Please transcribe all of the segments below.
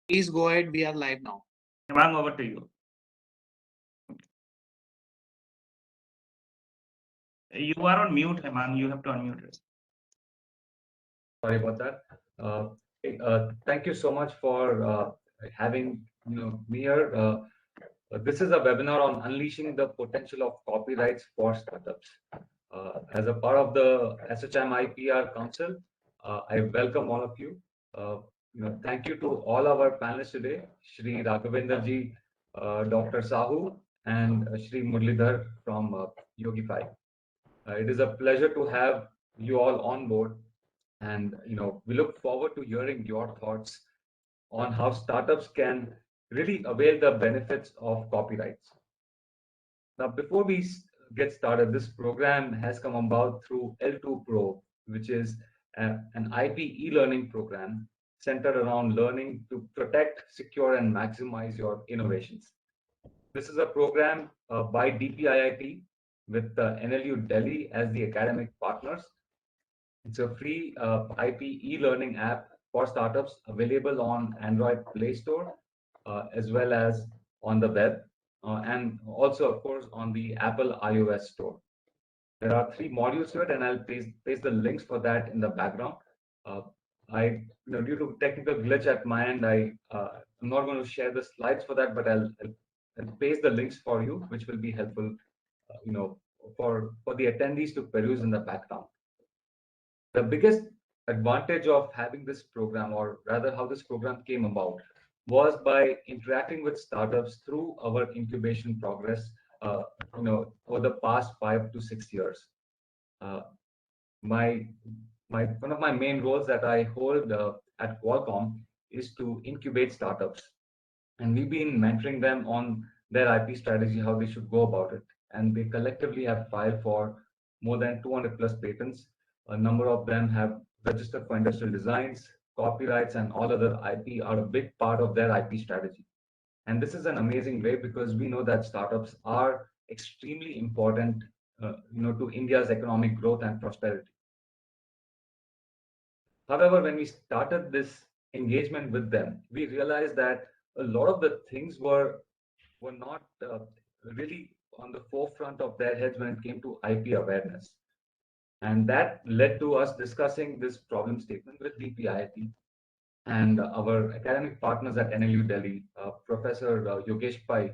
Please go ahead. We are live now. Ma'am, over to you. You are on mute, Hemang. You have to unmute it. Sorry about that. Thank you so much for having me here. This is a webinar on unleashing the potential of copyrights for startups. As a part of the SHM IPR Council, I welcome all of you. Thank you to all our panelists today, Shri Raghavender ji, Dr. Sahu, and Shri Muralidhar from Yogifi. It is a pleasure to have you all on board, and we look forward to hearing your thoughts on how startups can really avail the benefits of copyrights. Now, before we get started, this program has come about through L2 Pro, which is an IP e-learning program centered around learning to protect, secure, and maximize your innovations. This is a program by DPIIT with NLU Delhi as the academic partners. It's a free IP e-learning app for startups available on Android Play Store as well as on the web and also, of course, on the Apple iOS Store. There are 3 modules to it, and I'll paste the links for that in the background. Due to technical glitch at my end, I'm not going to share the slides for that, but I'll paste the links for you, which will be helpful, for the attendees to peruse in the background. The biggest advantage of having this program, or rather how this program came about, was by interacting with startups through our incubation progress, over the past 5 to 6 years. One of my main roles that I hold at Qualcomm is to incubate startups, and we've been mentoring them on their IP strategy, how they should go about it. And they collectively have filed for more than 200 plus patents. A number of them have registered for industrial designs, copyrights, and all other IP are a big part of their IP strategy. And this is an amazing way because we know that startups are extremely important, to India's economic growth and prosperity. However, when we started this engagement with them, we realized that a lot of the things were not really on the forefront of their heads when it came to IP awareness. And that led to us discussing this problem statement with DPIIT and our academic partners at NLU Delhi, Professor Yogifi.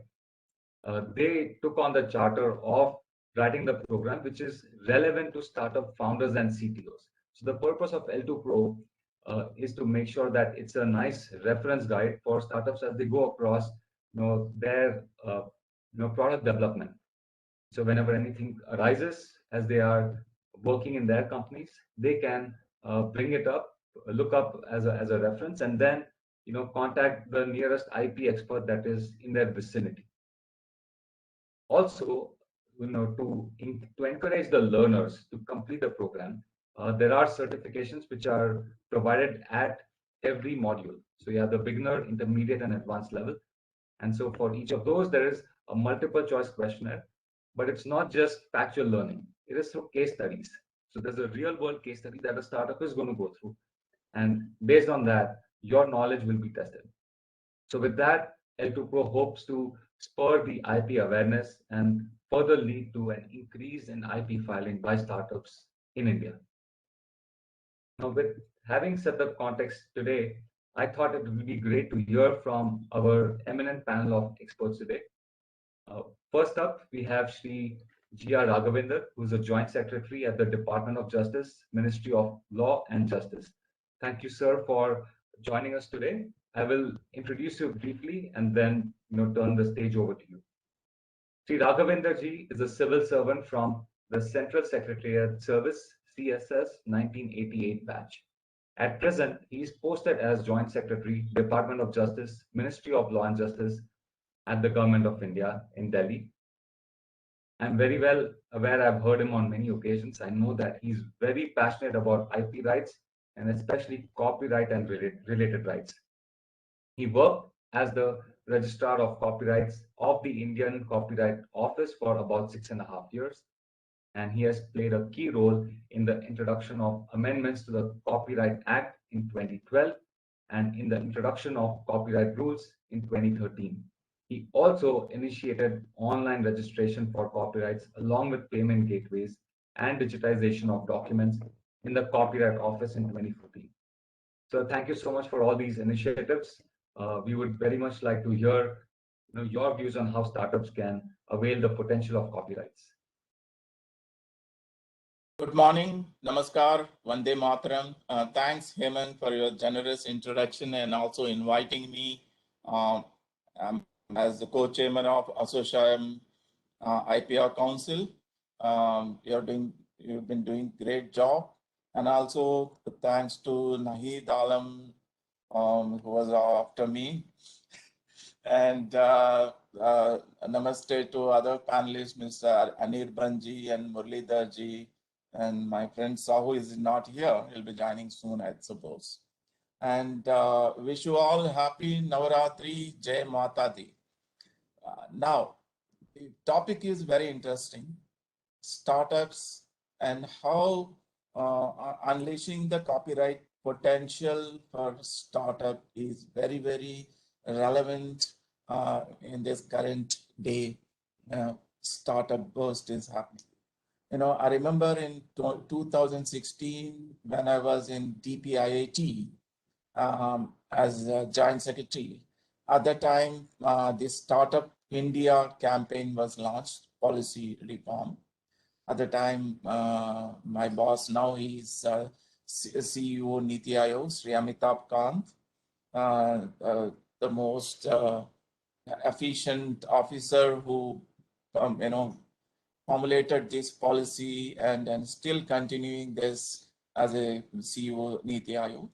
They took on the charter of writing the program, which is relevant to startup founders and CTOs. So the purpose of L2 Pro is to make sure that it's a nice reference guide for startups as they go across, their product development. So whenever anything arises as they are working in their companies, they can bring it up, look up as a reference, and then contact the nearest IP expert that is in their vicinity. Also, to encourage the learners to complete the program, there are certifications which are provided at every module. So you have the beginner, intermediate, and advanced level. And so for each of those, there is a multiple choice questionnaire, but it's not just factual learning. It is through case studies. So there's a real world case study that a startup is going to go through. And based on that, your knowledge will be tested. So with that, L2 Pro hopes to spur the IP awareness and further lead to an increase in IP filing by startups in India. Now, with having set the context today, I thought it would be great to hear from our eminent panel of experts today. First up, we have Shri G.R. Raghavender, who is a Joint Secretary at the Department of Justice, Ministry of Law and Justice. Thank you, sir, for joining us today. I will introduce you briefly and then turn the stage over to you. Shri Raghavender ji is a civil servant from the Central Secretariat Service, CSS 1988 batch. At present, he is posted as Joint Secretary, Department of Justice, Ministry of Law and Justice at the Government of India in Delhi. I'm very well aware, I've heard him on many occasions. I know that he's very passionate about IP rights and especially copyright and related rights. He worked as the Registrar of Copyrights of the Indian Copyright Office for about 6.5 years. And he has played a key role in the introduction of amendments to the Copyright Act in 2012 and in the introduction of copyright rules in 2013. He also initiated online registration for copyrights along with payment gateways and digitization of documents in the Copyright Office in 2014. So thank you so much for all these initiatives. We would very much like to hear your views on how startups can avail the potential of copyrights. Good morning, Namaskar, Vande Mataram. Thanks, Hemant, for your generous introduction and also inviting me as the co-chairman of Association IPR Council. You've been doing great job. And also thanks to Nahid Alam, who was after me. And namaste to other panelists, Mr. Anirbhan ji and Muralidhar ji. And my friend Sahu is not here. He'll be joining soon, I suppose. And wish you all happy Navaratri, Jai Mata Di. Now, the topic is very interesting. Startups and how unleashing the copyright potential for startup is very, very relevant in this current day. Startup burst is happening. I remember in 2016 when I was in DPIIT as a joint secretary. At that time, the Startup India campaign was launched, policy reform. At the time, my boss, now he's CEO Niti Aayog, Shri Amitabh Kant, the most efficient officer who, formulated this policy and still continuing this as a CEO Niti Aayog.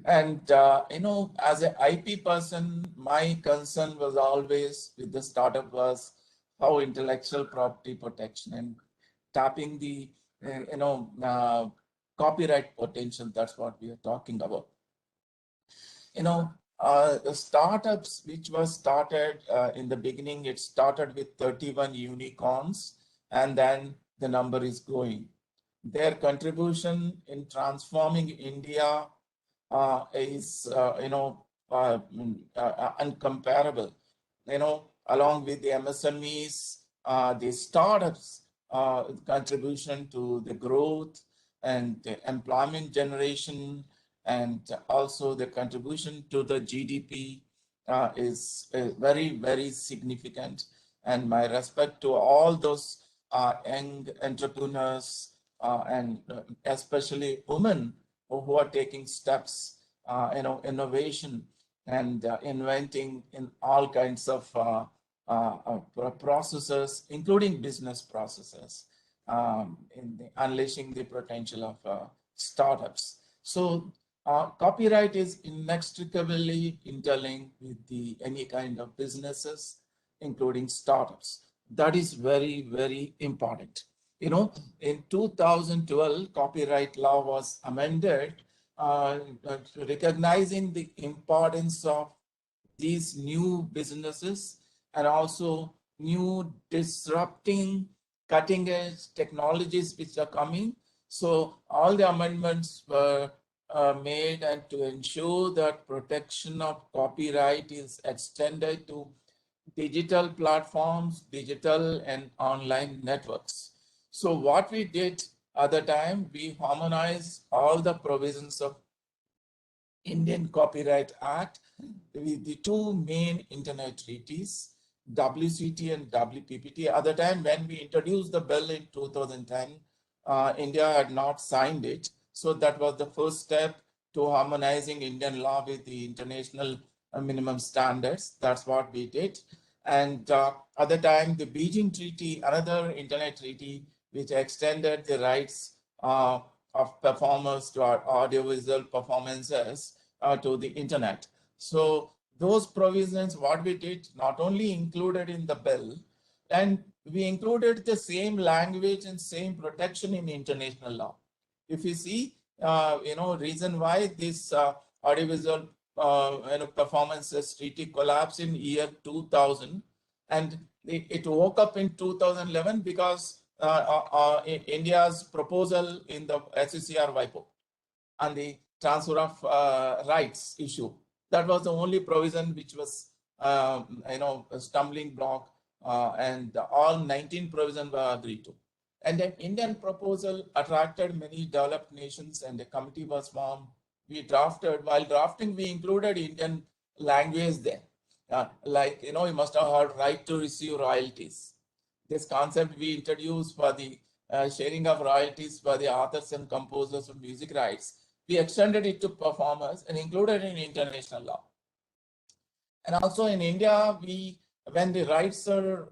And, as an IP person, my concern was always with the startup was how intellectual property protection and tapping the, copyright potential. That's what we are talking about. The startups which was started in the beginning, it started with 31 unicorns, and then the number is growing. Their contribution in transforming India is, uncomparable. Along with the MSMEs, the startups contribution to the growth and the employment generation, and also the contribution to the GDP is very, very significant. And my respect to all those young entrepreneurs and especially women who are taking steps, innovation and inventing in all kinds of processes, including business processes, in unleashing the potential of startups. So copyright is inextricably interlinked with any kind of businesses, including startups. That is very, very important. In 2012, copyright law was amended, recognizing the importance of these new businesses and also new disrupting cutting edge technologies which are coming. So all the amendments were made and to ensure that protection of copyright is extended to digital platforms, digital and online networks. So what we did at the time, we harmonized all the provisions of Indian Copyright Act with the two main internet treaties, WCT and WPPT. At the time when we introduced the bill in 2010, India had not signed it. So that was the first step to harmonizing Indian law with the international minimum standards. That's what we did. And at the time, the Beijing Treaty, another internet treaty, which extended the rights of performers to our audiovisual performances to the internet. So those provisions, what we did, not only included in the bill, and we included the same language and same protection in international law. If you see, reason why this audiovisual performances treaty collapsed in year 2000, and it woke up in 2011 because India's proposal in the SCCR WIPO, and the transfer of rights issue. That was the only provision which was, a stumbling block, and all 19 provisions were agreed to. And the Indian proposal attracted many developed nations, and a committee was formed. While drafting, we included Indian language there. You must have heard right to receive royalties. This concept we introduced for the sharing of royalties for the authors and composers of music rights. We extended it to performers and included in international law. And also in India, when the rights are,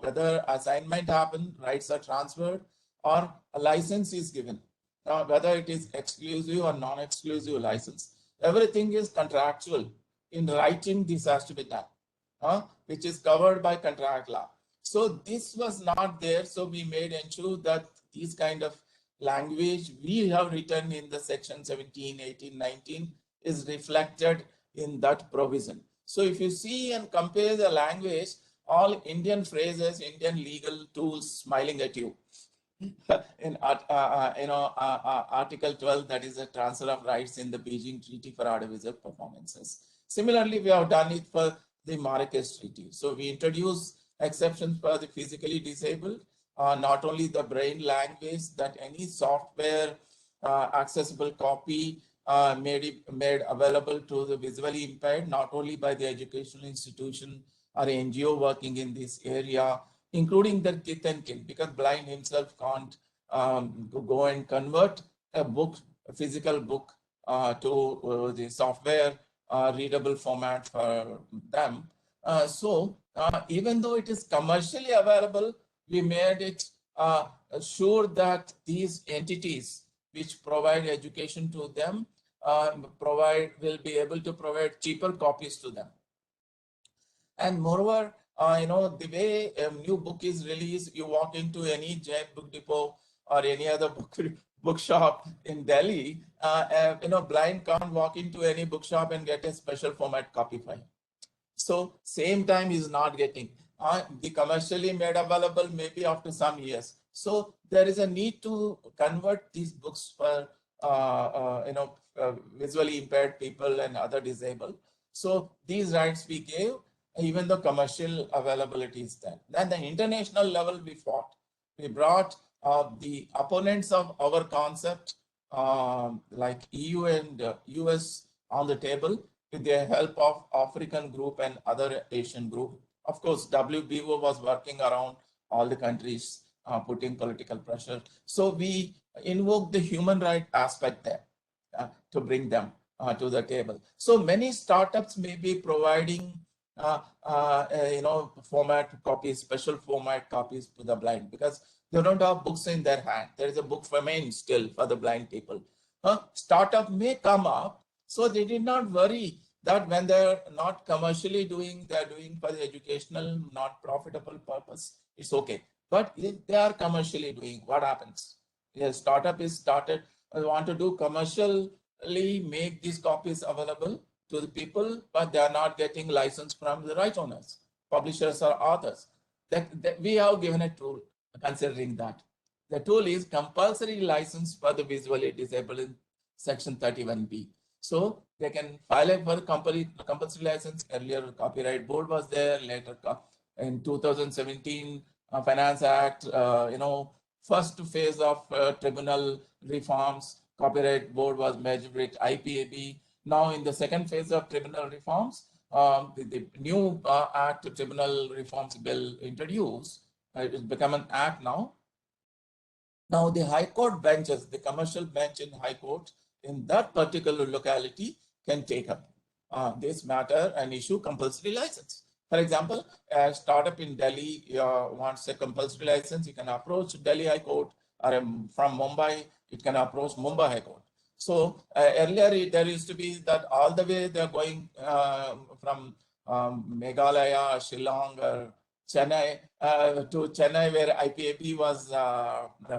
whether assignment happens, rights are transferred, or a license is given, whether it is exclusive or non-exclusive license, everything is contractual. In writing, this has to be done, which is covered by contract law. So this was not there. So we made ensure that these kind of language we have written in the section 17, 18, 19 is reflected in that provision. So if you see and compare the language, all Indian phrases, Indian legal tools smiling at you. In Article 12, that is a transfer of rights in the Beijing Treaty for Audiovisual Performances. Similarly, we have done it for the Marrakesh Treaty. So we introduce exceptions for the physically disabled, not only the brain language, that any software accessible copy made available to the visually impaired, not only by the educational institution or NGO working in this area, including their kith and kin, because blind himself can't go and convert a physical book to the software readable format for them. So even though it is commercially available, we made it sure that these entities which provide education to them will be able to provide cheaper copies to them. And moreover, the way a new book is released, you walk into any Jain Book Depot or any other bookshop in Delhi, blind can't walk into any bookshop and get a special format copy file. So same time is not getting the commercially made available maybe after some years. So there is a need to convert these books for visually impaired people and other disabled. So these rights we gave, even though commercial availability is there. Then the international level we fought. We brought the opponents of our concept, like EU and US, on the table with the help of African group and other Asian group. Of course, WBO was working around all the countries, putting political pressure. So we invoked the human right aspect there to bring them to the table. So many startups may be providing format copies, special format copies to the blind, because they don't have books in their hand. There is a book famine still for the blind people. Startup may come up, so they did not worry that when they're not commercially doing, they're doing for the educational, not profitable purpose. It's okay. But if they are commercially doing, what happens? A startup is started, want to do commercially, make these copies available to the people, but they are not getting license from the right owners, publishers or authors. We have given a tool considering that. The tool is compulsory license for the visually disabled in section 31B. So they can file for the compulsory license. Earlier, Copyright Board was there. Later, in 2017, Finance Act, first phase of tribunal reforms, Copyright Board was merged with IPAB. Now, in the second phase of tribunal reforms, the new Act Tribunal Reforms Bill introduced. It has become an act now. Now, the High Court benches, the commercial bench in High Court in that particular locality can take up this matter and issue compulsory license. For example, a startup in Delhi wants a compulsory license, you can approach Delhi High Court, or from Mumbai, it can approach Mumbai High Court. So earlier there used to be that all the way they're going from Meghalaya, Shillong, or Chennai to Chennai, where IPAB was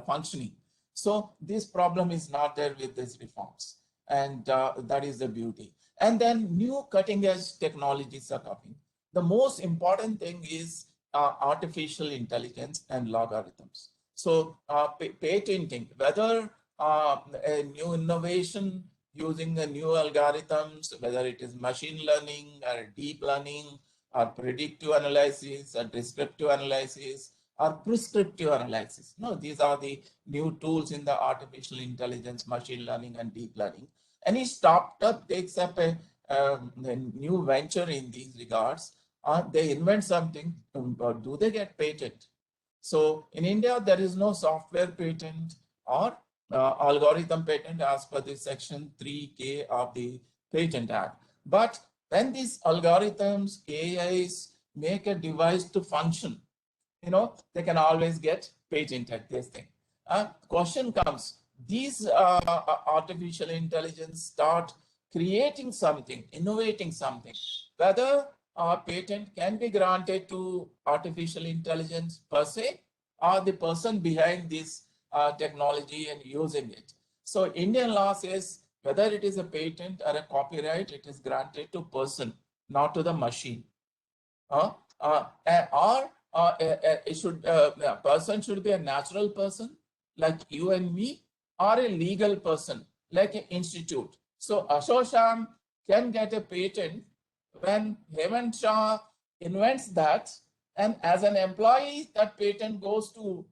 functioning. So this problem is not there with these reforms, and that is the beauty. And then new cutting edge technologies are coming. The most important thing is artificial intelligence and logarithms. So patenting, whether a new innovation using the new algorithms, whether it is machine learning or deep learning or predictive analysis or descriptive analysis or prescriptive analysis. No, these are the new tools in the artificial intelligence, machine learning and deep learning. Any startup takes up a new venture in these regards, they invent something, do they get patent? So in India, there is no software patent or algorithm patent as per the section 3K of the Patent Act. But when these algorithms, AIs make a device to function, they can always get patented, this thing. Question comes, these artificial intelligence start creating something, innovating something, whether a patent can be granted to artificial intelligence per se, or the person behind this technology and using it. So Indian law says whether it is a patent or a copyright, it is granted to person, not to the machine. A person should be a natural person like you and me, or a legal person like an institute. So Ashok can get a patent when Hemant Shah invents that, and as an employee, that patent goes to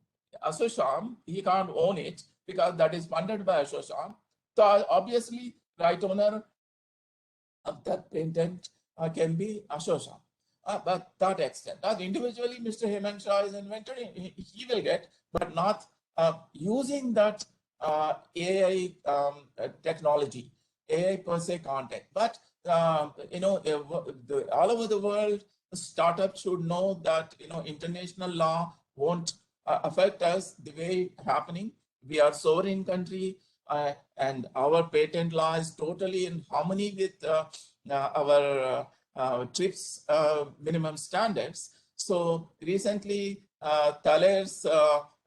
Ashok. He can't own it because that is funded by Ashok. So obviously, right owner of that patent can be Ashok. But that extent, as individually, Mr. Hemant Shah is invented, he will get, but not using that AI technology. AI per se can't take. But all over the world, startups should know that international law won't affect us the way happening. We are sovereign country, and our patent law is totally in harmony with our TRIPS minimum standards. So recently, Thaler's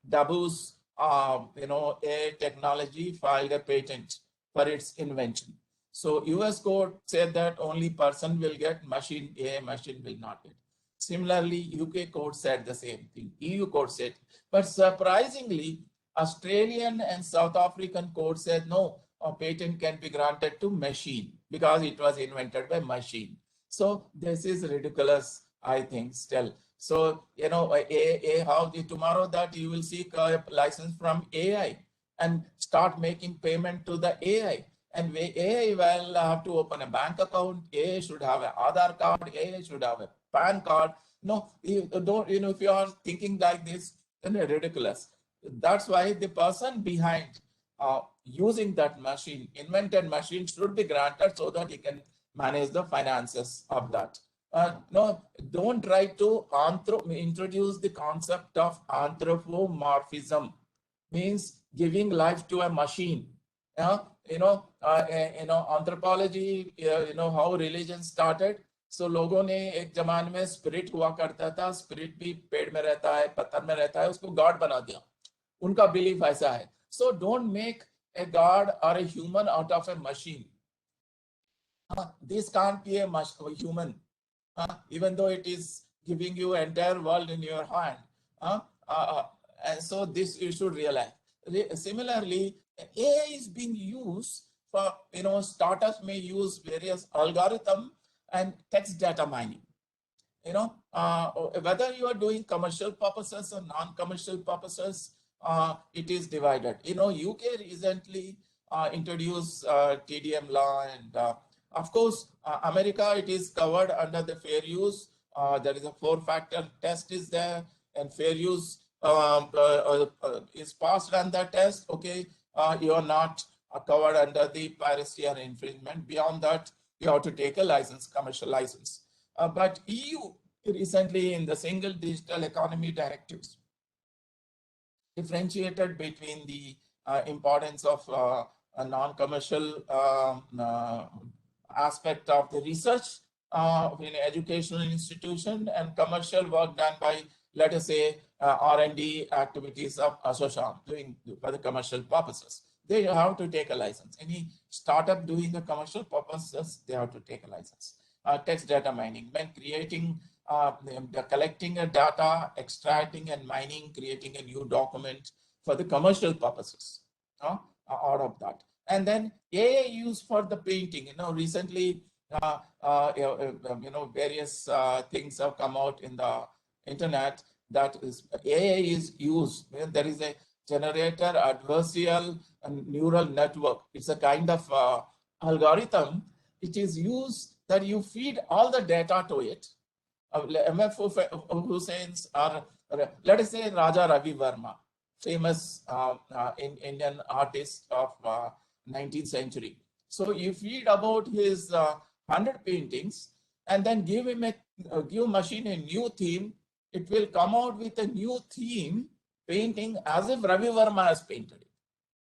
Dabus, AI technology filed a patent for its invention. So US code said that only person will get, machine, AI machine will not get. Similarly, UK code said the same thing, EU code said, but surprisingly, Australian and South African code said no, a patent can be granted to machine because it was invented by machine. So this is ridiculous, I think, still. So, how tomorrow that you will seek a license from AI and start making payment to the AI. And AI will have to open a bank account. AI should have an Aadhaar card. AI should have a PAN card. No, you don't, if you are thinking like this, then it's ridiculous. That's why the person behind using that machine, invented machine, should be granted so that he can manage the finances of that. No, don't try to introduce the concept of anthropomorphism, means giving life to a machine. Anthropology, how religion started. So लोगों ने एक जमाने में spirit हुआ करता था, spirit भी पेड़ में रहता है, पत्थर में रहता है, उसको गॉड बना दिया. उनका बिलीफ ऐसा है. So don't make a god or a human out of a machine. This can't be a human, even though it is giving you entire world in your hand. And so this you should realize. Similarly, AI is being used for, startups may use various algorithms and text data mining. Whether you are doing commercial purposes or non-commercial purposes, it is divided. UK recently introduced TDM law, and of course, America, it is covered under the fair use. There is a 4-factor test is there, and fair use is passed on that test. Okay, you are not covered under the piracy or infringement. Beyond that, you have to take a license, commercial license. But EU recently in the single digital economy directives differentiated between the importance of a non-commercial aspect of the research in educational institution and commercial work done by, let us say, R&D activities of association doing for the commercial purposes. They have to take a license. Any startup doing the commercial purposes, they have to take a license. Text data mining, when creating, collecting a data, extracting and mining, creating a new document for the commercial purposes. out of that. And then AI used for the painting. Recently, various things have come out in the internet that is AI is used. There is a generator adversarial neural network. It's a kind of algorithm. It is used that you feed all the data to it. MF Hussein's or let us say Raja Ravi Verma, famous Indian artist of 19th century. So you feed about his 100 paintings and then give him give machine a new theme. It will come out with a new theme painting as if Ravi Verma has painted it.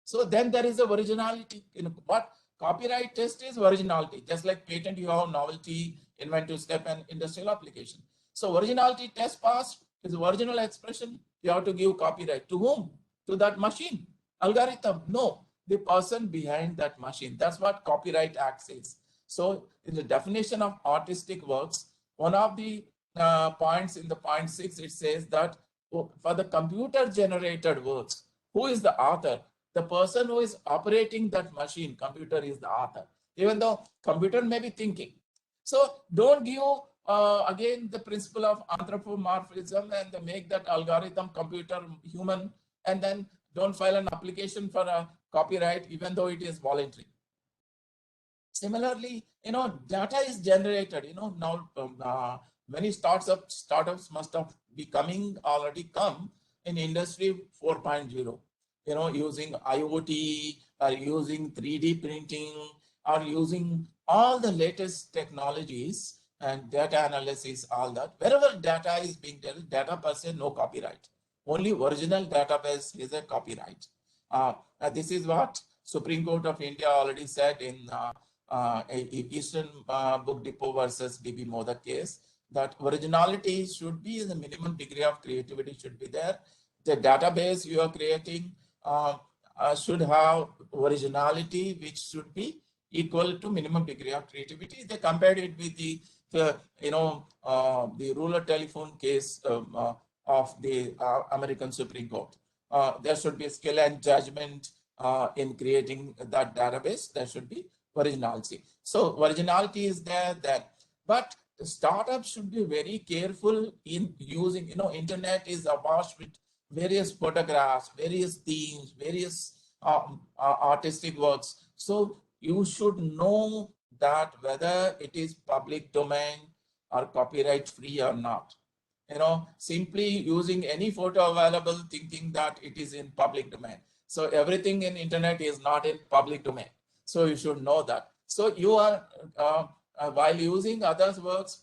So then there is a originality. What copyright test is originality. Just like patent, you have novelty, inventive step, and industrial application. So originality test passed is original expression. You have to give copyright to whom? To that machine algorithm? No, the person behind that machine. That's what Copyright Act says. So in the definition of artistic works, one of the points in the point 6, it says that for the computer generated works, who is the author? The person who is operating that machine, computer, is the author, even though computer may be thinking. So don't give again the principle of anthropomorphism and make that algorithm computer human, and then don't file an application for a copyright even though it is voluntary. Similarly, data is generated. Now many startups must have already come in industry 4.0. Using IoT or using 3D printing or using all the latest technologies and data analysis, all that. Wherever data is being dealt, data per se, no copyright. Only original database is a copyright. This is what Supreme Court of India already said in Eastern Book Depot versus DB Modak case, that originality should be the minimum degree of creativity should be there. The database you are creating should have originality, which should be equal to minimum degree of creativity. They compared it with the rural telephone case of the American Supreme Court. There should be skill and judgment in creating that database. There should be originality. So originality is there then, but the startups should be very careful in using. Internet is awash with various photographs, various themes, various artistic works. So you should know that whether it is public domain or copyright free or not. Simply using any photo available thinking that it is in public domain. So everything in internet is not in public domain. So you should know that. So you are, while using others' works,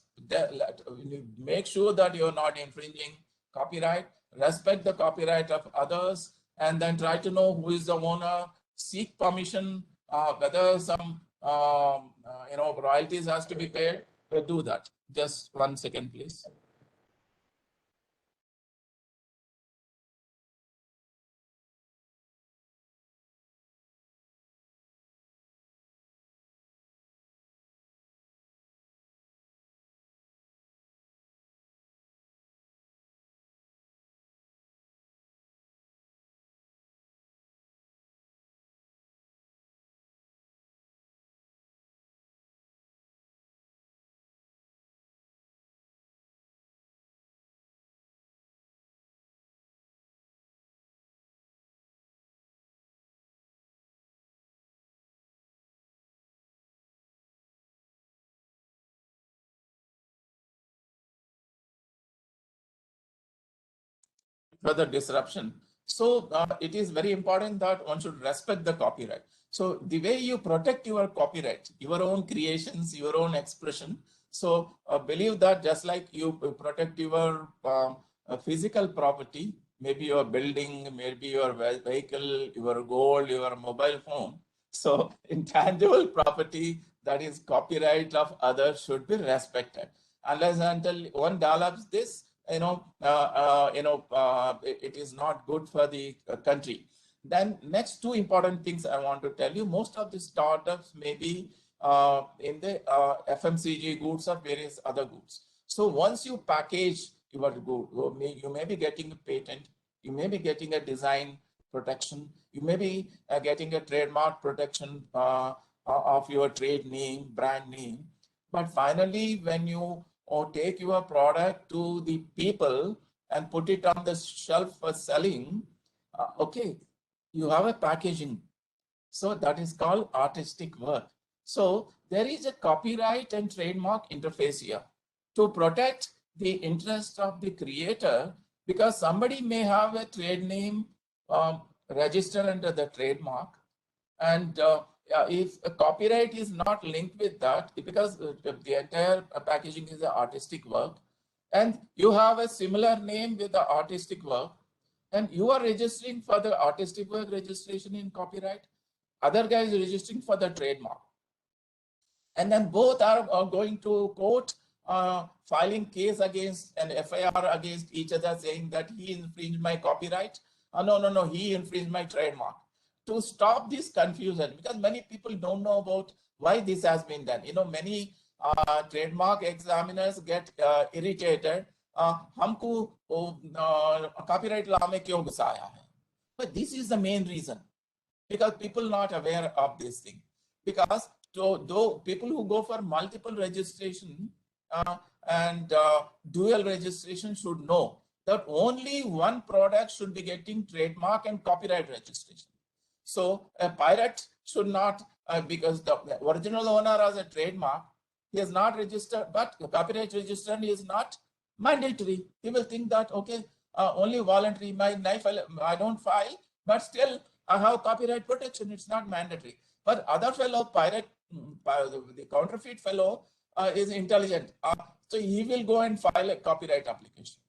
make sure that you are not infringing copyright, respect the copyright of others, and then try to know who is the owner, seek permission, whether some royalties has to be paid, do that. Just 1 second, please. Further disruption. So it is very important that one should respect the copyright. So the way you protect your copyright, your own creations, your own expression. So believe that just like you protect your physical property, maybe your building, maybe your vehicle, your gold, your mobile phone. So intangible property, that is copyright of others, should be respected. Unless until one develops this, it is not good for the country. Then next 2 important things I want to tell you. Most of the startups may be in the FMCG goods or various other goods. So once you package your good, you may be getting a patent, you may be getting a design, protection. You may be getting a trademark protection of your trade name, brand name. But finally, when you take your product to the people and put it on the shelf for selling, okay, you have a packaging. So that is called artistic work. So there is a copyright and trademark interface here to protect the interest of the creator, because somebody may have a trade name registered under the trademark, and if a copyright is not linked with that, because the entire packaging is an artistic work, and you have a similar name with the artistic work, and you are registering for the artistic work registration in copyright, other guy is registering for the trademark, and then both are going to court, filing case against an FIR against each other, saying that he infringed my copyright. No, he infringed my trademark. To stop this confusion, because many people don't know about why this has been done. Many trademark examiners get irritated. हमको copyright law में क्यों घुसाया है? But this is the main reason, because people not aware of this thing. Because though people who go for multiple registration and dual registration should know that only one product should be getting trademark and copyright registration. So a pirate should not, because the original owner has a trademark, he is not registered, but copyright registration is not mandatory. He will think that, okay, only voluntary, I don't file, but still I have copyright protection, it's not mandatory. But other fellow pirate, the counterfeit fellow is intelligent. So he will go and file a copyright application.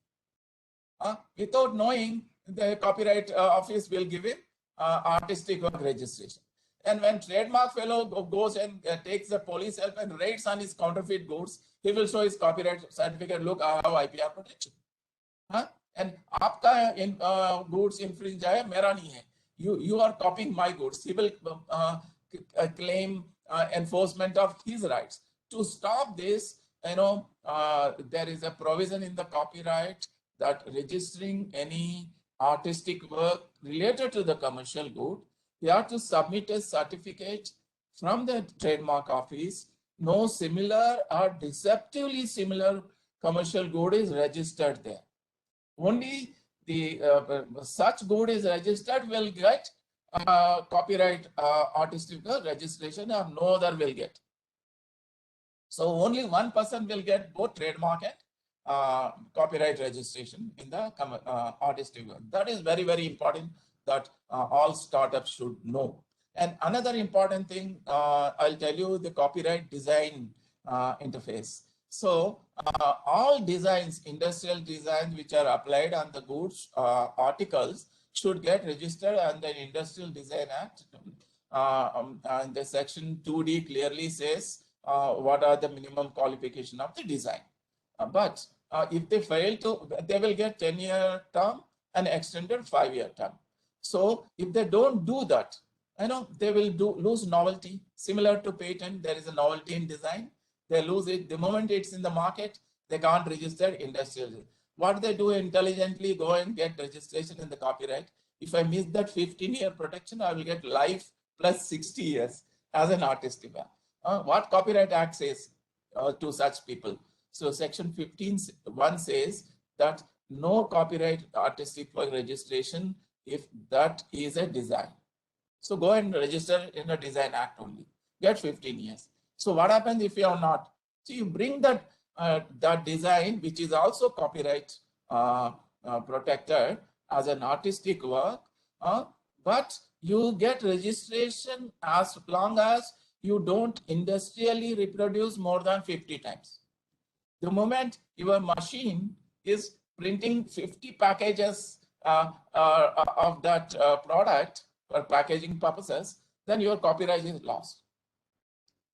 Without knowing, the copyright office will give him artistic work registration. And when trademark fellow goes and takes the police help and raids on his counterfeit goods, he will show his copyright certificate, look, I have IPR protection. And आपका goods infringe है, मेरा नहीं है. You are copying my goods. He will claim enforcement of his rights. To stop this, there is a provision in the copyright that registering any artistic work related to the commercial good, you have to submit a certificate from the trademark office. No similar or deceptively similar commercial good is registered there. Only the such good is registered will get copyright artistic registration, or no other will get. So only one person will get both trademark and copyright registration in the artistic work. That is very, very important that all startups should know. And another important thing, I'll tell you, the copyright design interface. So all designs, industrial designs which are applied on the goods articles should get registered on the Industrial Design Act. And the section 2D clearly says what are the minimum qualification of the design. But if they fail to, they will get 10-year term and extended 5-year term. So if they don't do that, they will lose novelty. Similar to patent, there is a novelty in design. They lose it. The moment it's in the market, they can't register industrial. What they do intelligently, go and get registration in the copyright. If I miss that 15-year protection, I will get life plus 60 years as an artist. What Copyright Act says to such people? So section 15(1) says that no copyright artistic work registration if that is a design. So go and register in a Design Act only. Get 15 years. So what happens if you are not? So you bring that that design, which is also copyright protected as an artistic work, but you get registration as long as you don't industrially reproduce more than 50 times. The moment your machine is printing 50 packages of that product for packaging purposes, then your copyright is lost.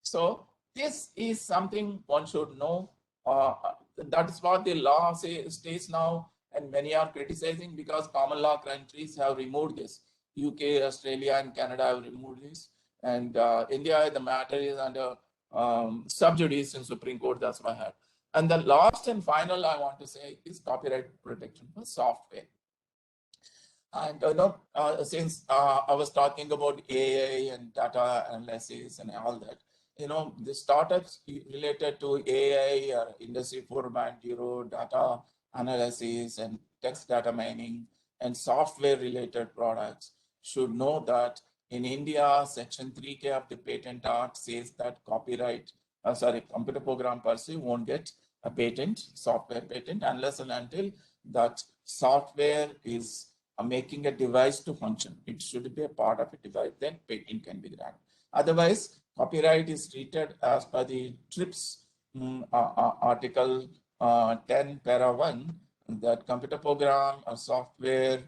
So this is something one should know. That is what the law states now, and many are criticizing because common law countries have removed this. UK, Australia, and Canada have removed this. And India, the matter is under sub judice in Supreme Court. That's what I had. And the last and final I want to say is copyright protection for software. And since I was talking about AI and data analysis and all that, the startups related to AI or Industry 4.0, data analysis and text data mining and software related products should know that in India, Section 3K of the Patent Act says that computer program per se won't get a patent, software patent, unless and until that software is making a device to function. It should be a part of a device, then patent can be granted. Otherwise, copyright is treated as per the TRIPS Article 10, Para 1, that computer program or software,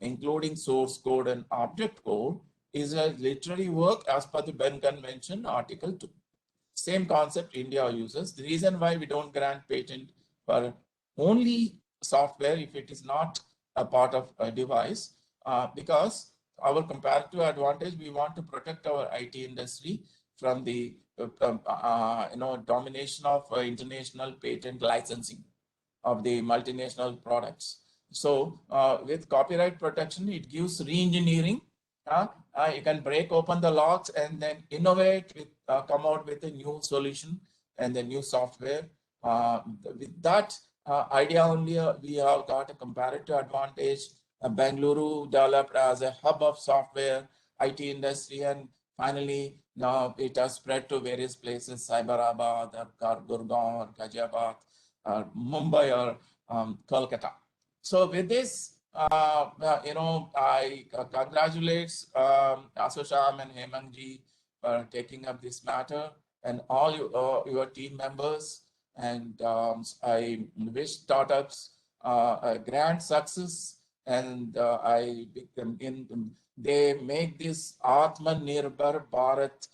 including source code and object code, is a literary work as per the Berne Convention, Article 2. Same concept India uses. The reason why we don't grant patent for only software if it is not a part of a device, because our comparative advantage, we want to protect our IT industry from the domination of international patent licensing of the multinational products. So with copyright protection, it gives re-engineering. You can break open the locks and then innovate, come out with a new solution and the new software. With that idea only, we have got a comparative advantage. Bengaluru developed as a hub of software, IT industry, and finally now it has spread to various places, Cyberabad, or Gurgaon, or Ghaziabad, or Mumbai, or Kolkata. So with this, I congratulate Ashosham and Hemangji for taking up this matter and all your team members. And I wish startups a grand success. And they make this Atmanirbhar Bharat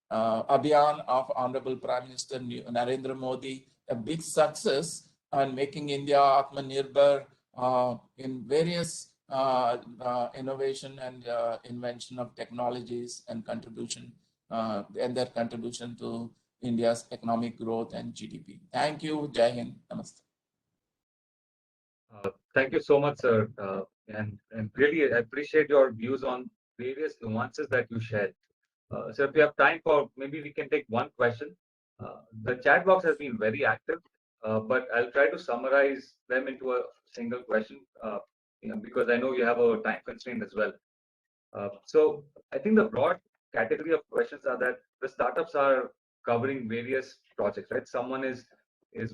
Abhiyan of Honorable Prime Minister Narendra Modi a big success and making India Atmanirbhar in various innovation and invention of technologies and contribution and their contribution to India's economic growth and GDP. Thank you. Jai Hind. Namaste. Thank you so much, sir. And really, I appreciate your views on various nuances that you shared. So if we have time for, maybe we can take one question. The chat box has been very active, but I'll try to summarize them into a single question, because I know you have a time constraint as well. So I think the broad category of questions are that the startups are covering various projects, right? Someone is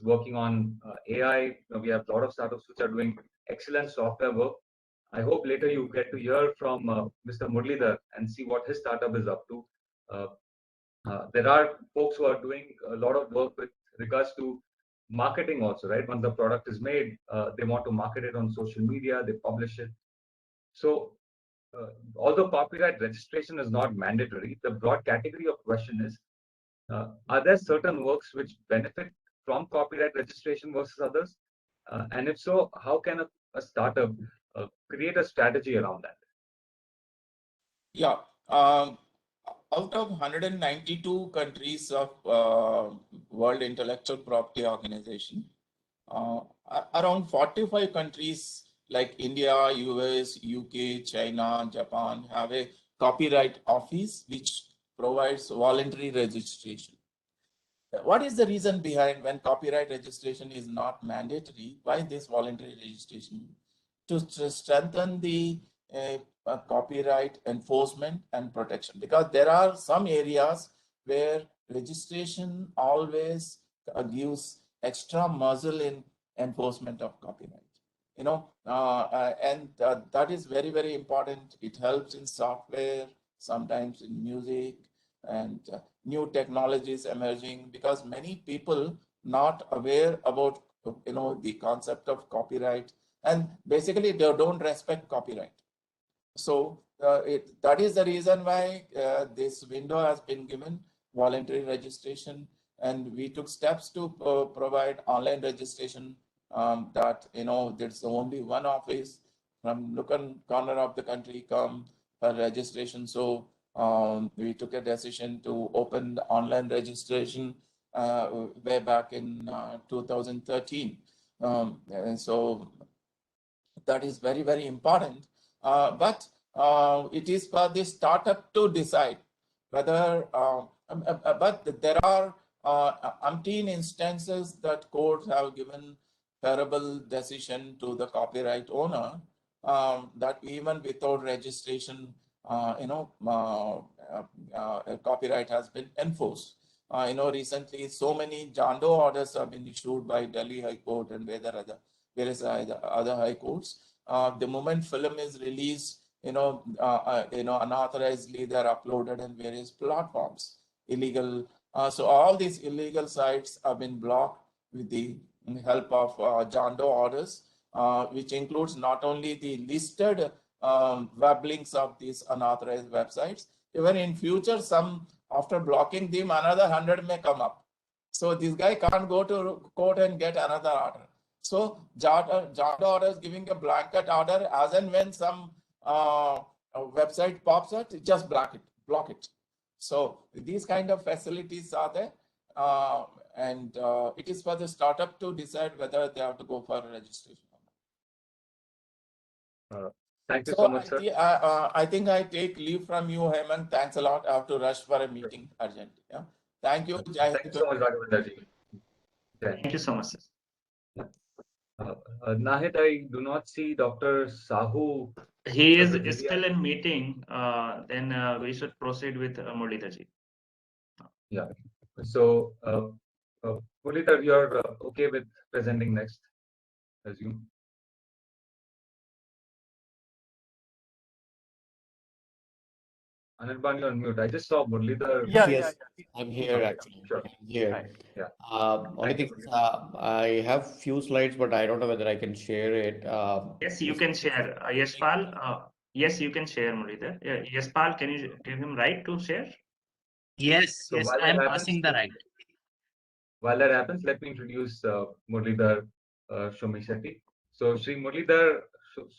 working on AI. We have a lot of startups which are doing excellent software work. I hope later you get to hear from Mr. Muralidhar and see what his startup is up to. There are folks who are doing a lot of work with regards to marketing also, right? Once the product is made, they want to market it on social media, they publish it. So although copyright registration is not mandatory, the broad category of question is, are there certain works which benefit from copyright registration versus others? And if so, how can a startup create a strategy around that? Yeah. Out of 192 countries of World Intellectual Property Organization, around 45 countries like India, US, UK, China, Japan have a copyright office which provides voluntary registration. What is the reason behind when copyright registration is not mandatory? Why this voluntary registration? To strengthen the copyright enforcement and protection, because there are some areas where registration always gives extra muscle in enforcement of copyright. And that is very, very important. It helps in software, sometimes in music, and new technologies emerging, because many people not aware about the concept of copyright, and basically they don't respect copyright. So that is the reason why this window has been given, voluntary registration, and we took steps to provide online registration. That there's only one office from nook and corner of the country come for registration. So we took a decision to open the online registration way back in 2013. And so That is very, very important. But it is for the startup to decide whether, but there are umpteen instances that courts have given favorable decision to the copyright owner, that even without registration, copyright has been enforced. Recently so many Jando orders have been issued by Delhi High Court and various other high courts. The moment film is released, unauthorizedly they are uploaded in various platforms, illegal. So all these illegal sites have been blocked with the help of Jando orders, which includes not only the listed web links of these unauthorized websites, even in future, some after blocking them, another 100 may come up. So this guy can't go to court and get another order. So Janda order is giving a blanket order as and when some website pops up, just block it. So these kind of facilities are there, and it is for the startup to decide whether they have to go for a registration. Thank you so much, sir. I think I take leave from you, Hemant. Thanks a lot. I have to rush for a meeting urgently. Yeah. Thank you. Thank you so much, Raghavender ji. Thank you so much, sir. Nahid, I do not see Dr. Sahu. He is still in meeting. Then we should proceed with Muralidhar ji. Yeah. So, Muralidhar, you're okay with presenting next? Assume. Anirban, you're on mute. I just saw Muralidhar. Yes, I'm here actually. Sure. I'm here. Right. Yeah. Only thing is, I have few slides, but I don't know whether I can share it. Yes, you can share. Yashpal, yes, you can share, Muralidhar. Yashpal, can you give him right to share? Yes, So yes, while I am that happens, passing the right. While that happens, let me introduce Muralidhar Shetty. So Shri Muralidhar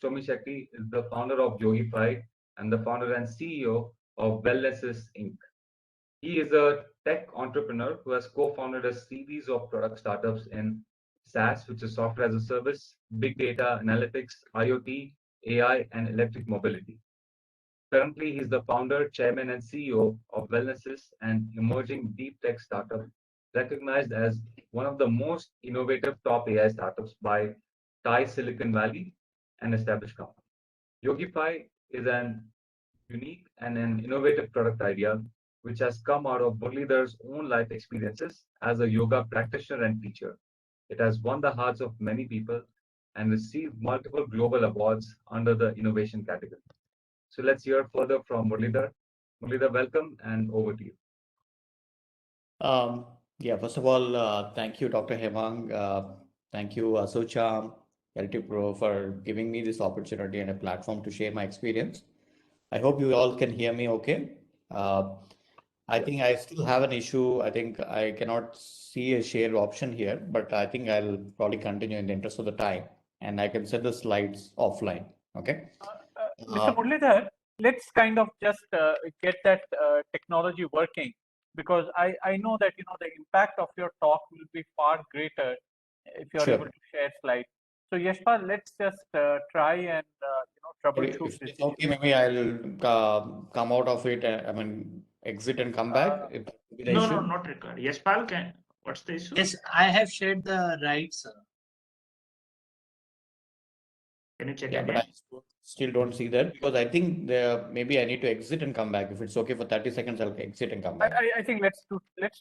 Shetty is the founder of Yogifi and the founder and CEO of Wellnysys Inc. He is a tech entrepreneur who has co-founded a series of product startups in SaaS, which is software as a service, big data analytics, IoT, AI, and electric mobility. Currently, he's the founder, chairman, and CEO of Wellnysys, an emerging deep tech startup recognized as one of the most innovative top AI startups by Thai Silicon Valley, an established company. Yogifi is an unique and an innovative product idea which has come out of Muralidhar's own life experiences as a yoga practitioner and teacher. It has won the hearts of many people and received multiple global awards under the innovation category. So let's hear further from Muralidhar. Muralidhar, welcome and over to you. Yeah, first of all, thank you, Dr. Hemang. Thank you, Socham, LT Pro, for giving me this opportunity and a platform to share my experience. I hope you all can hear me okay. I think I still have an issue. I think I cannot see a share option here, but I think I'll probably continue in the interest of the time, and I can send the slides offline. Okay. Mr. Muralidhar, let's kind of just get that technology working, because I know that the impact of your talk will be far greater if you're Sure. able to share slides. So Yashpal, let's just try and troubleshoot If this it's okay, maybe I'll come out of it. I mean, exit and come back. If that would be the No, issue. not required. Yashpal, what's the issue? Yes, I have shared the right, sir. Can you check Yeah, but again? I still don't see that, because I think maybe I need to exit and come back. If it's okay for 30 seconds, I'll exit and come back. I think let's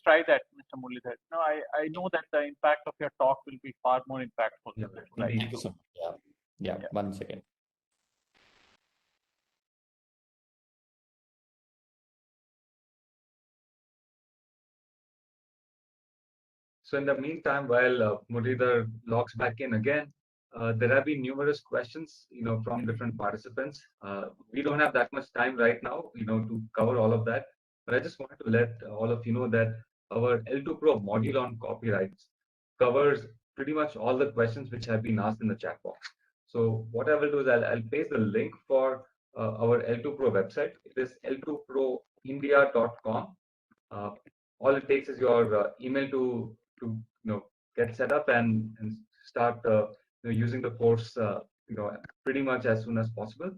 try that, Mr. Muralidhar. No, I know that the impact of your talk will be far more impactful. Yeah, Right. Thank you so much. Yeah. 1 second. So in the meantime, while Muralidhar logs back in again, there have been numerous questions, from different participants. We don't have that much time right now, to cover all of that. But I just wanted to let all of you know that our L2 Pro module on copyrights covers pretty much all the questions which have been asked in the chat box. So what I will do is I'll paste the link for our L2 Pro website. It is l2proindia.com. All it takes is your email to get set up and start using the course pretty much as soon as possible.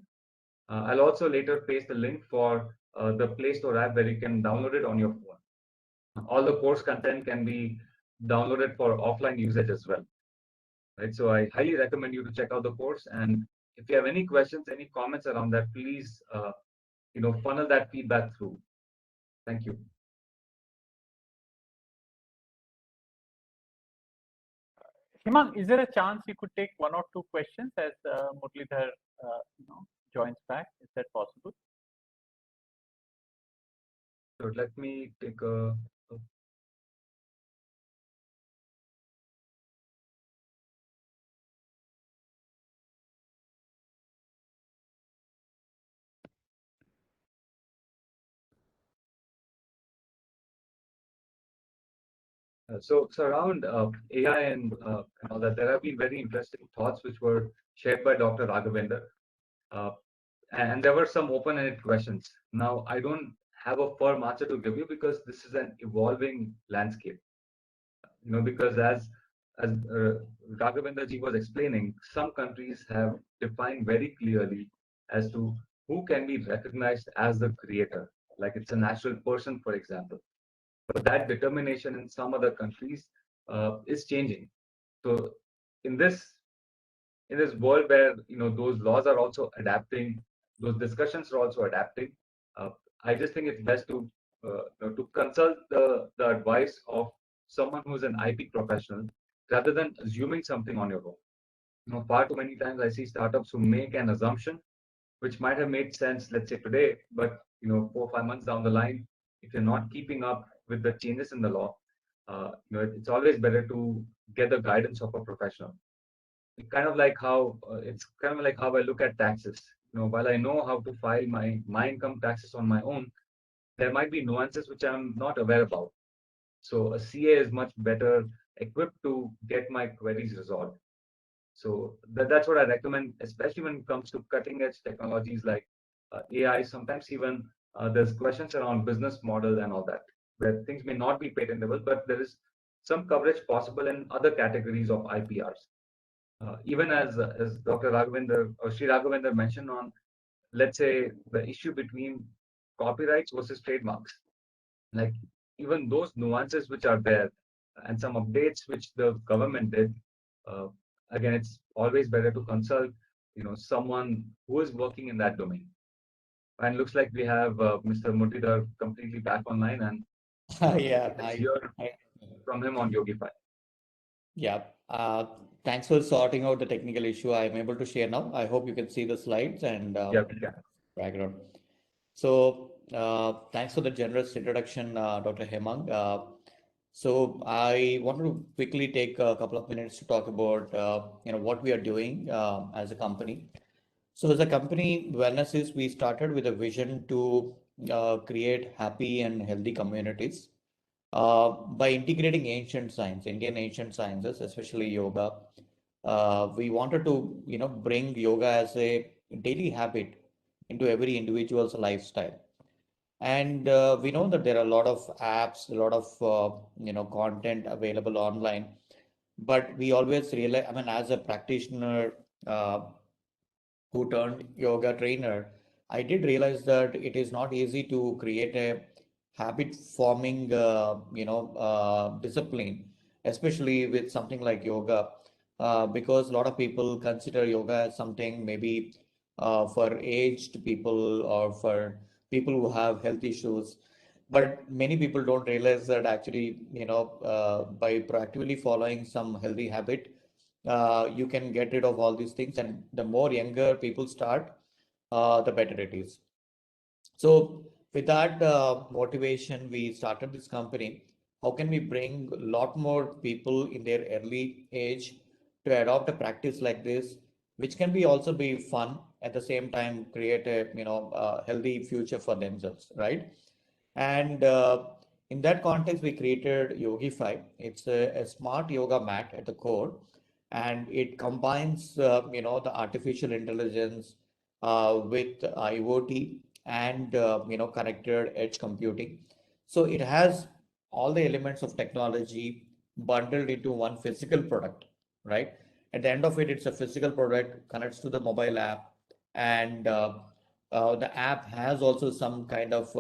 I'll also later paste the link for the Play Store app where you can download it on your phone. All the course content can be downloaded for offline usage as well. Right. So I highly recommend you to check out the course. And if you have any questions, any comments around that, please, funnel that feedback through. Thank you. Hemang, is there a chance you could take one or two questions as Muralidhar joins back? Is that possible? So let me take a. So around AI and all that, there have been very interesting thoughts which were shared by Dr. Raghavender. And there were some open-ended questions. Now, I don't have a firm answer to give you because this is an evolving landscape. Because as Raghavender ji was explaining, some countries have defined very clearly as to who can be recognized as the creator, like it's a natural person, for example. But that determination in some other countries is changing. So in this world where those laws are also adapting, those discussions are also adapting, I just think it's best to consult the advice of someone who's an IP professional rather than assuming something on your own. Far too many times I see startups who make an assumption which might have made sense, let's say today, but 4 or 5 months down the line, if you're not keeping up with the changes in the law, it's always better to get the guidance of a professional. It's kind of like how I look at taxes. While I know how to file my income taxes on my own, there might be nuances which I'm not aware about. So a CA is much better equipped to get my queries resolved. So that's what I recommend, especially when it comes to cutting edge technologies like AI. Sometimes even there's questions around business model and all that, where things may not be patentable, but there is some coverage possible in other categories of IPRs. Even as Dr. Raghavender or Shri Raghavender mentioned on, let's say, the issue between copyrights versus trademarks, like even those nuances which are there and some updates which the government did, again, it's always better to consult, someone who is working in that domain. And looks like we have Mr. Muralidhar completely back online, and Yeah, let's hear from him on Yogifi. Yeah, thanks for sorting out the technical issue. I'm able to share now. I hope you can see the slides and Yeah, we can. background. So thanks for the generous introduction, Dr. Hemang. So I wanted to quickly take a couple of minutes to talk about what we are doing as a company. So as a company, Wellnysys, we started with a vision to create happy and healthy communities by integrating ancient science, Indian ancient sciences, especially yoga. We wanted to, bring yoga as a daily habit into every individual's lifestyle. And we know that there are a lot of apps, a lot of, content available online. But we always realize, I mean, as a practitioner who turned yoga trainer, I did realize that it is not easy to create a habit forming, discipline, especially with something like yoga, because a lot of people consider yoga as something maybe for aged people or for people who have health issues. But many people don't realize that actually, by proactively following some healthy habit, you can get rid of all these things. And the more younger people start, the better it is. So with that motivation, we started this company. How can we bring a lot more people in their early age to adopt a practice like this, which can be also be fun at the same time, create a healthy future for themselves, right? And in that context, we created Yogifi. It's a smart yoga mat at the core, and it combines the artificial intelligence with IoT and connected edge computing. So it has all the elements of technology bundled into one physical product, right? At the end of it, it's a physical product, connects to the mobile app, and the app has also some kind of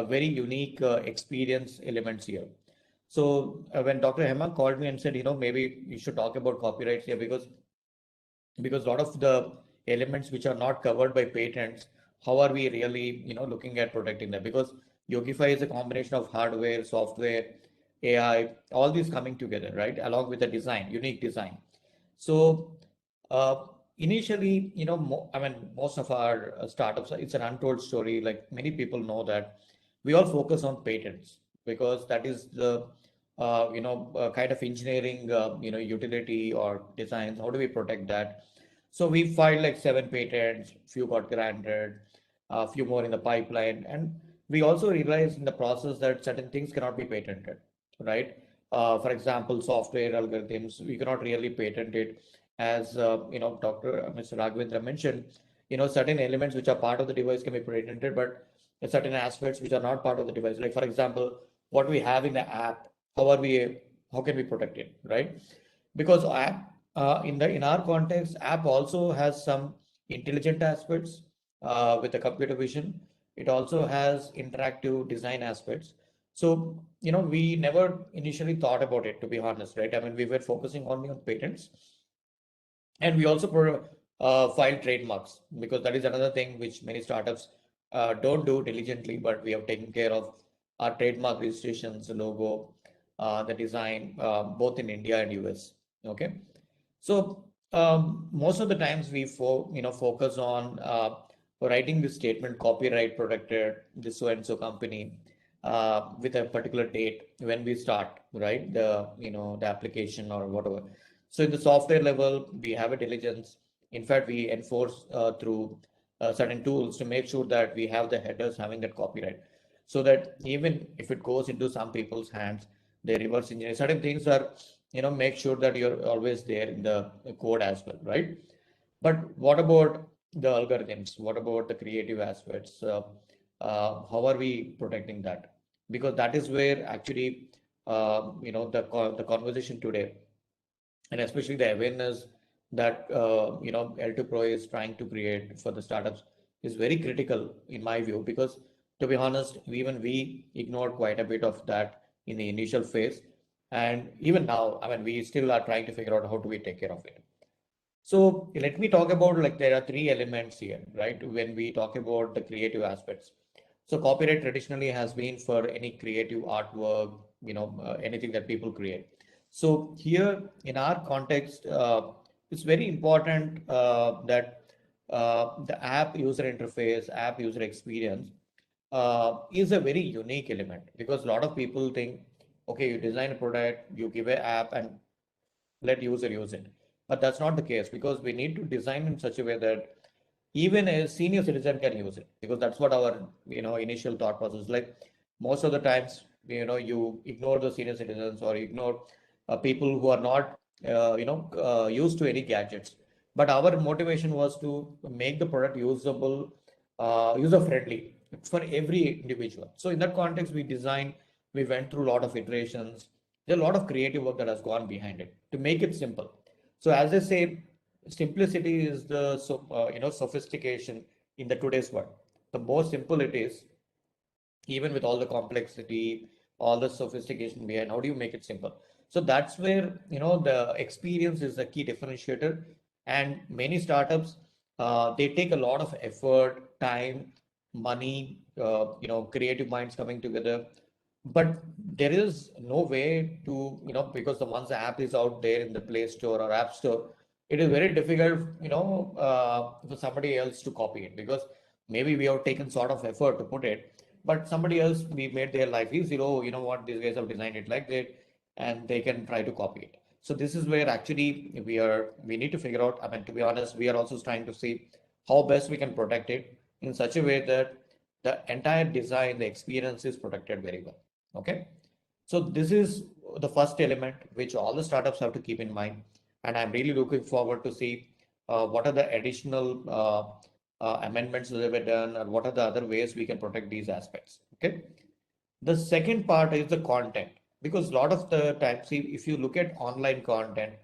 very unique experience elements here. So when Dr. Hema called me and said, maybe you should talk about copyrights here, because a lot of the elements which are not covered by patents, how are we really, looking at protecting them? Because Yogifi is a combination of hardware, software, AI, all these coming together, right? Along with the design, unique design. So initially, most of our startups, it's an untold story. Like many people know that we all focus on patents because that is the kind of engineering, utility or designs. How do we protect that? So we filed like 7 patents, few got granted, a few more in the pipeline, and we also realized in the process that certain things cannot be patented, right? For example, software algorithms, we cannot really patent it, as Mr. Raghavender mentioned. Certain elements which are part of the device can be patented, but certain aspects which are not part of the device, like for example, what we have in the app, how can we protect it, right? Because app in our context, app also has some intelligent aspects with the computer vision. It also has interactive design aspects. So we never initially thought about it, to be honest, right? I mean, we were focusing only on patents, and we also file trademarks, because that is another thing which many startups don't do diligently, but we have taken care of our trademark registrations, the logo, the design, both in India and US. Okay, so most of the times we focus on writing this statement, copyright protected, this so and so company, with a particular date when we start, right? The application or whatever. So in the software level, we have a diligence. In fact, we enforce through certain tools to make sure that we have the headers having that copyright, so that even if it goes into some people's hands, they reverse engineer certain things, are make sure that you're always there in the code as well, right? But what about the algorithms? What about the creative aspects? How are we protecting that? Because that is where actually the conversation today, and especially the awareness that L2 Pro is trying to create for the startups, is very critical in my view. Because to be honest, even we ignored quite a bit of that in the initial phase, and even now, I mean, we still are trying to figure out how do we take care of it. So let me talk about, like, there are 3 elements here, right? When we talk about the creative aspects. So copyright traditionally has been for any creative artwork, anything that people create. So here in our context, it's very important that the app user interface, app user experience is a very unique element, because a lot of people think, okay, you design a product, you give an app, and let user use it. But that's not the case, because we need to design in such a way that even a senior citizen can use it, because that's what our initial thought process. Like most of the times, you ignore the senior citizens, or ignore people who are not used to any gadgets. But our motivation was to make the product usable, user friendly for every individual. So in that context, we went through a lot of iterations. There's a lot of creative work that has gone behind it to make it simple. So as I say, simplicity is the sophistication in the today's world. The more simple it is, even with all the complexity, all the sophistication behind, how do you make it simple? So that's where the experience is a key differentiator. And many startups, they take a lot of effort, time, money, creative minds coming together. But there is no way to, because once the app is out there in the Play Store or App Store, it is very difficult, for somebody else to copy it, because maybe we have taken sort of effort to put it, but somebody else, we made their life easy. Oh, you know what, these guys have designed it like that, and they can try to copy it. So this is where actually we need to figure out. I mean, to be honest, we are also trying to see how best we can protect it in such a way that the entire design, the experience is protected very well. Okay. So this is the first element which all the startups have to keep in mind. And I'm really looking forward to see what are the additional amendments that were done, and what are the other ways we can protect these aspects. Okay. The second part is the content, because a lot of the time, see, if you look at online content,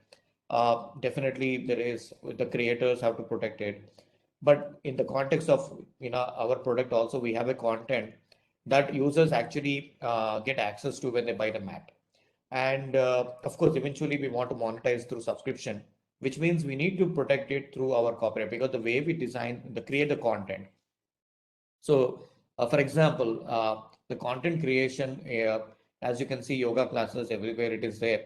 definitely the creators have to protect it. But in the context of our product also, we have a content that users actually get access to when they buy the mat. And of course, eventually we want to monetize through subscription, which means we need to protect it through our copyright, because the way we create the content. So, for example, the content creation, as you can see, yoga classes everywhere it is there.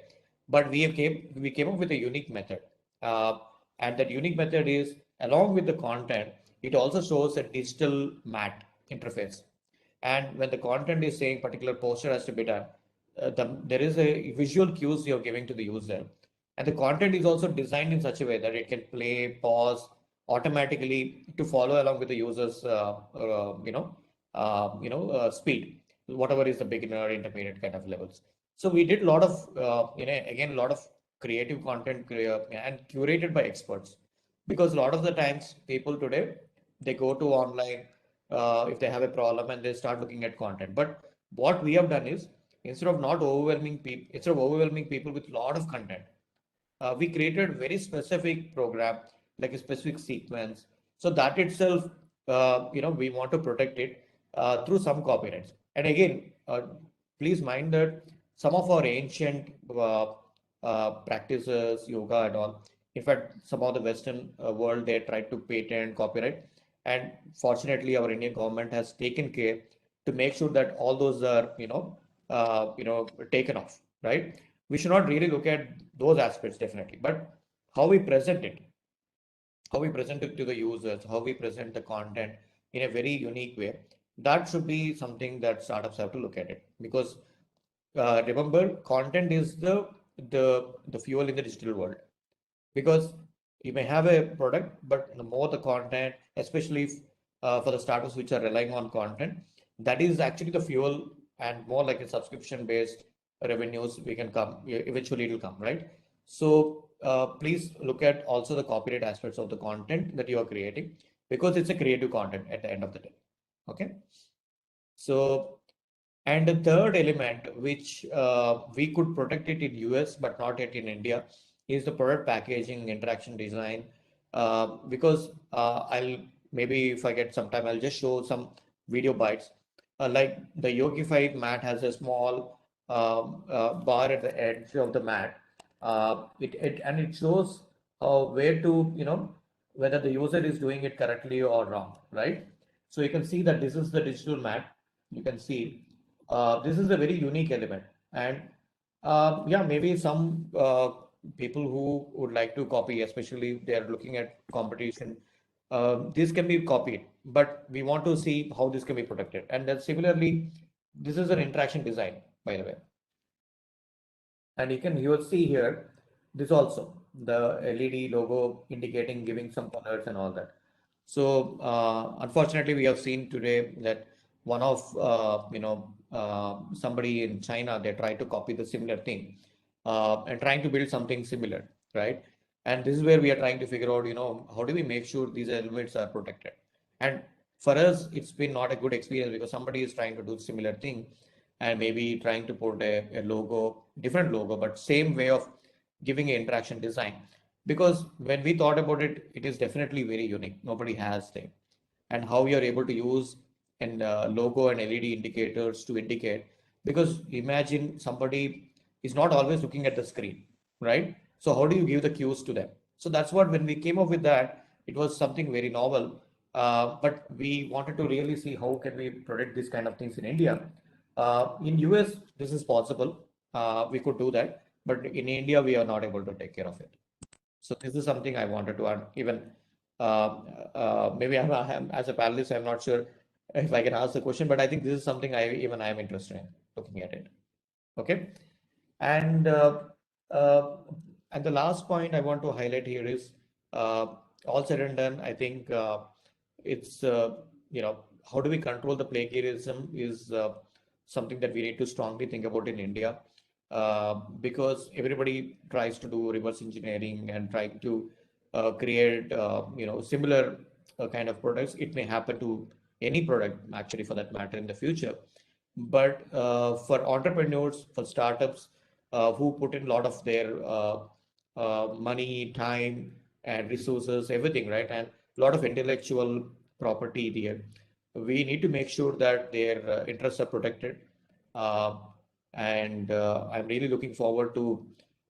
But we came up with a unique method, and that unique method is, along with the content, it also shows a digital mat interface. And when the content is saying particular posture has to be done, there is a visual cues you're giving to the user, and the content is also designed in such a way that it can play, pause automatically to follow along with the user's speed, whatever is the beginner, intermediate kind of levels. So we did a lot of again, a lot of creative content and curated by experts, because a lot of the times people today, they go to online if they have a problem and they start looking at content. But what we have done is, instead of overwhelming people with a lot of content, we created very specific program, like a specific sequence. So that itself, we want to protect it through some copyrights. And again, please mind that some of our ancient practices, yoga and all, in fact, some of the Western world, they tried to patent copyright. And fortunately, our Indian government has taken care to make sure that all those are, taken off, right? We should not really look at those aspects, definitely, but how we present it, how we present it to the users, how we present the content in a very unique way, that should be something that startups have to look at it. Because remember, content is the fuel in the digital world. Because you may have a product, but the more the content, especially for the startups which are relying on content, that is actually the fuel, and more like a subscription based revenues we can come, eventually it will come, right? So please look at also the copyright aspects of the content that you are creating, because it's a creative content at the end of the day. Okay. So, and the third element, which we could protect it in US, but not yet in India, is the product packaging, interaction design. Because I'll, maybe if I get some time, I'll just show some video bites. Like the Yogifi mat has a small bar at the edge of the mat. And it shows where to, whether the user is doing it correctly or wrong, right? So you can see that this is the digital mat. You can see this is a very unique element. And yeah, maybe some people who would like to copy, especially if they are looking at competition, this can be copied, but we want to see how this can be protected. And then similarly, this is an interaction design, by the way. And you will see here, this also, the LED logo indicating, giving some colors and all that. So unfortunately, we have seen today that one of somebody in China, they try to copy the similar thing and trying to build something similar, right? And this is where we are trying to figure out, how do we make sure these elements are protected? And for us, it's been not a good experience, because somebody is trying to do similar thing and maybe trying to put a logo, different logo, but same way of giving an interaction design. Because when we thought about it, it is definitely very unique. Nobody has them. And how we are able to use and logo and LED indicators to indicate, because imagine somebody is not always looking at the screen, right? So how do you give the cues to them? So that's what, when we came up with that, it was something very novel. But we wanted to really see how can we protect these kind of things in India. In US, this is possible. We could do that, but in India, we are not able to take care of it. So this is something I wanted to even maybe I'm as a panelist, I'm not sure if I can ask the question, but I think this is something I am interested in looking at it. Okay, and the last point I want to highlight here is all said and done. I think it's how do we control the plagiarism is something that we need to strongly think about in India. Because everybody tries to do reverse engineering and trying to create similar kind of products. It may happen to any product, actually, for that matter, in the future. But for entrepreneurs, for startups who put in a lot of their money, time, and resources, everything, right? And a lot of intellectual property there. We need to make sure that their interests are protected. Uh, and I'm really looking forward to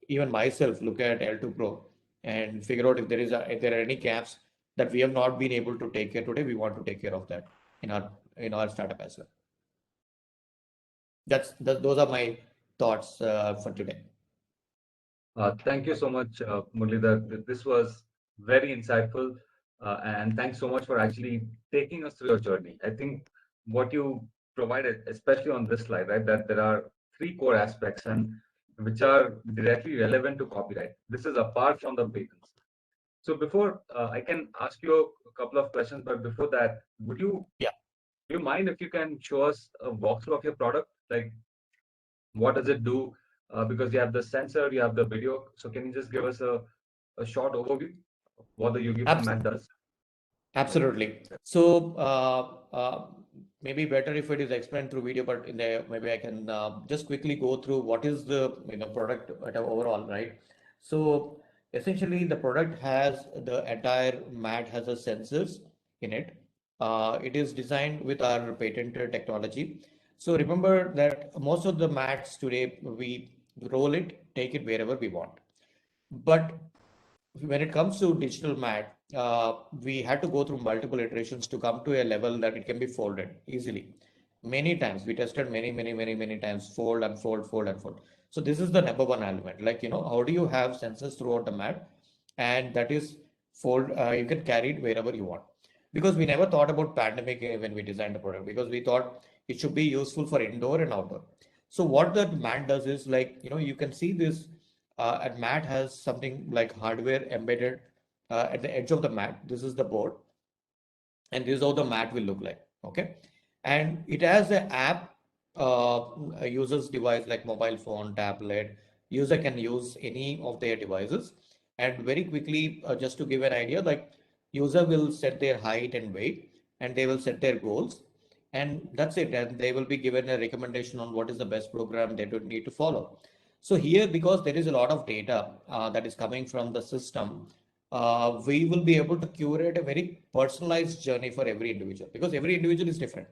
even myself look at L2 Pro and figure out if there are any gaps that we have not been able to take care today. We want to take care of that in our startup as well. Those are my thoughts for today. Thank you so much, Muralidhar. This was very insightful, and thanks so much for actually taking us through your journey. I think what you provided, especially on this slide, right, that there are three core aspects and which are directly relevant to copyright. This is apart from the patents. So before I can ask you a couple of questions, but before that, would you, do you mind if you can show us a walkthrough of your product? Like, what does it do? Because you have the sensor, you have the video. So can you just give us a short overview of what the Yogifi mat does? Absolutely. So maybe better if it is explained through video, but maybe I can just quickly go through what is the product overall, right? So essentially, the product has the entire mat has a sensors in it. It is designed with our patented technology. So remember that most of the mats today we roll it, take it wherever we want. But when it comes to digital mat, we had to go through multiple iterations to come to a level that it can be folded easily. Many times we tested many times, fold and fold, fold and fold. So this is the number one element. Like, how do you have sensors throughout the mat, and that is fold. You can carry it wherever you want. Because we never thought about pandemic when we designed the product, because we thought it should be useful for indoor and outdoor. So what the mat does is, like, you can see this and mat has something like hardware embedded at the edge of the mat. This is the board, and this is how the mat will look like. Okay, and it has an app. A user's device like mobile phone, tablet. User can use any of their devices, and very quickly, just to give an idea, like user will set their height and weight, and they will set their goals, and that's it. And they will be given a recommendation on what is the best program they would need to follow. So here, because there is a lot of data that is coming from the system, we will be able to curate a very personalized journey for every individual, because every individual is different.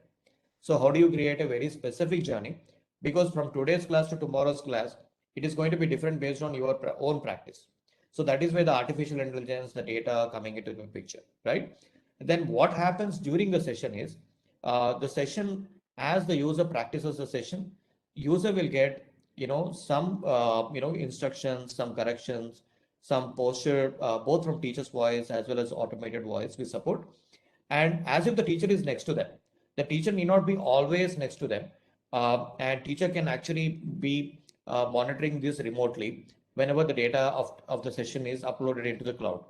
So how do you create a very specific journey? Because from today's class to tomorrow's class, it is going to be different based on your own practice. So that is where the artificial intelligence, the data coming into the picture, right? And then what happens during the session is, the session, as the user practices the session, user will get some instructions, some corrections, some posture, both from teacher's voice as well as automated voice we support. And as if the teacher is next to them, the teacher need not be always next to them, and teacher can actually be monitoring this remotely whenever the data of the session is uploaded into the cloud.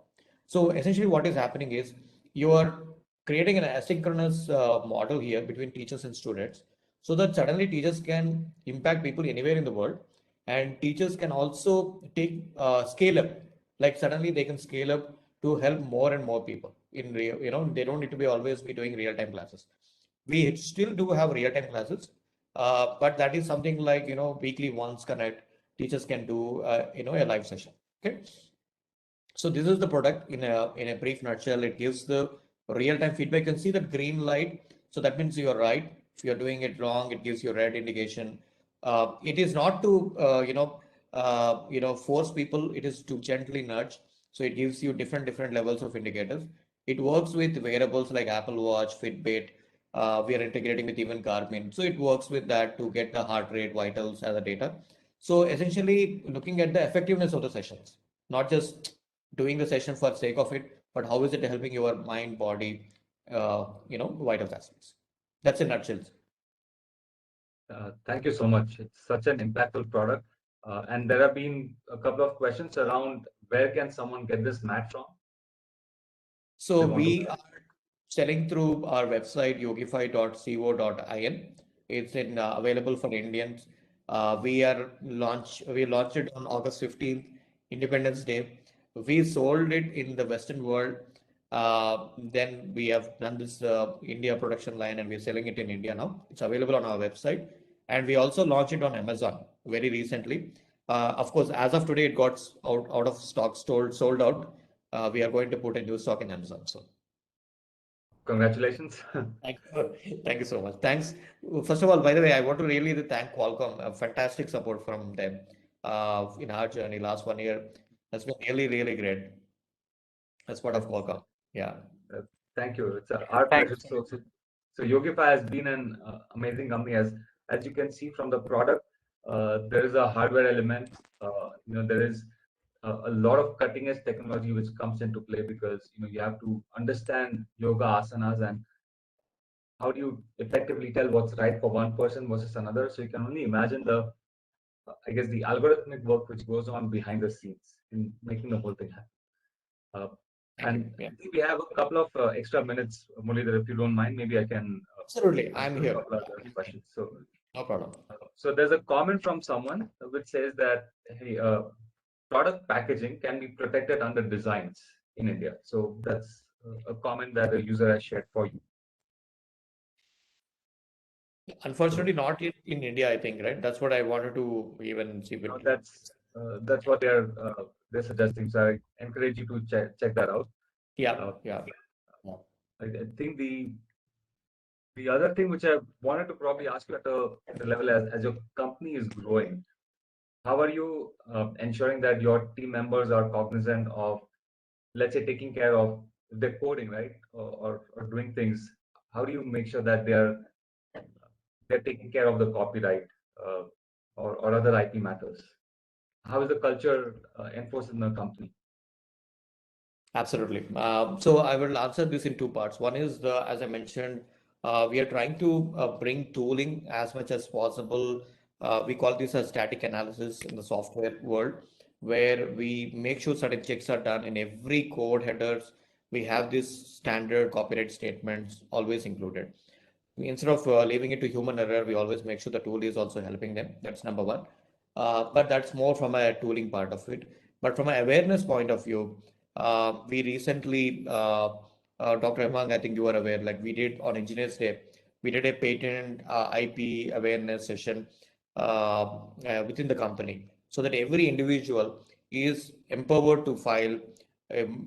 So essentially what is happening is, you are creating an asynchronous model here between teachers and students, so that suddenly teachers can impact people anywhere in the world, and teachers can also take scale up. Like suddenly they can scale up to help more and more people in real. They don't need to be always be doing real time classes. We still do have real time classes, but that is something like weekly once connect. Teachers can do a live session. Okay. So this is the product in a brief nutshell. It gives the real-time feedback. You can see the green light. So that means you're right. If you're doing it wrong, it gives you red indication. It is not to force people. It is to gently nudge. So it gives you different levels of indicators. It works with wearables like Apple Watch, Fitbit. We are integrating with even Garmin. So it works with that to get the heart rate, vitals as a data. So essentially looking at the effectiveness of the sessions, not just doing the session for sake of it, but how is it helping your mind, body, vital aspects. That's a nutshell. Thank you so much. It's such an impactful product. And there have been a couple of questions around where can someone get this mat from? So we are selling through our website, yogifi.co.in. It's available for Indians. We launched it on August 15th, Independence Day. We sold it in the Western world. Then we have done this India production line, and we're selling it in India now. It's available on our website. And we also launched it on Amazon very recently. Of course, as of today, it got out of stock, sold out. We are going to put a new stock in Amazon. So Congratulations. thank you so much. Thanks. First of all, by the way, I want to really thank Qualcomm. Fantastic support from them in our journey. Last 1 year has been really, really great. As part of Qualcomm. Yeah. Thank you. It's our pleasure. Thanks. So Yogifi has been an amazing company. As you can see from the product, there is a hardware element. There is a lot of cutting edge technology which comes into play, because you have to understand yoga asanas and how do you effectively tell what's right for one person versus another. So you can only imagine I guess the algorithmic work which goes on behind the scenes in making the whole thing happen. And Yeah. I think we have a couple of extra minutes, Muralidhar, if you don't mind, maybe I can Absolutely. ask I'm you a here. couple of other questions. No problem. So there's a comment from someone which says that, hey, product packaging can be protected under designs in India. So that's a comment that a user has shared for you. Unfortunately, not in India, I think, right? That's what I wanted to even see. That's what they're suggesting. So I encourage you to check that out. Yeah, yeah. I think the other thing which I wanted to probably ask you at the level, as your company is growing, how are you ensuring that your team members are cognizant of, let's say, taking care of their coding, right, or doing things? How do you make sure that they're taking care of the copyright uh, or other IP matters? How is the culture enforced in the company? Absolutely. So I will answer this in two parts. One is as I mentioned, we are trying to bring tooling as much as possible. We call this a static analysis in the software world, where we make sure certain checks are done in every code headers. We have this standard copyright statements always included. Instead of leaving it to human error, we always make sure the tool is also helping them. That's number one. But that's more from a tooling part of it. But from an awareness point of view, we recently, Dr. Hemang, I think you are aware, like we did on Engineers Day, we did a patent IP awareness session within the company, so that every individual is empowered to file,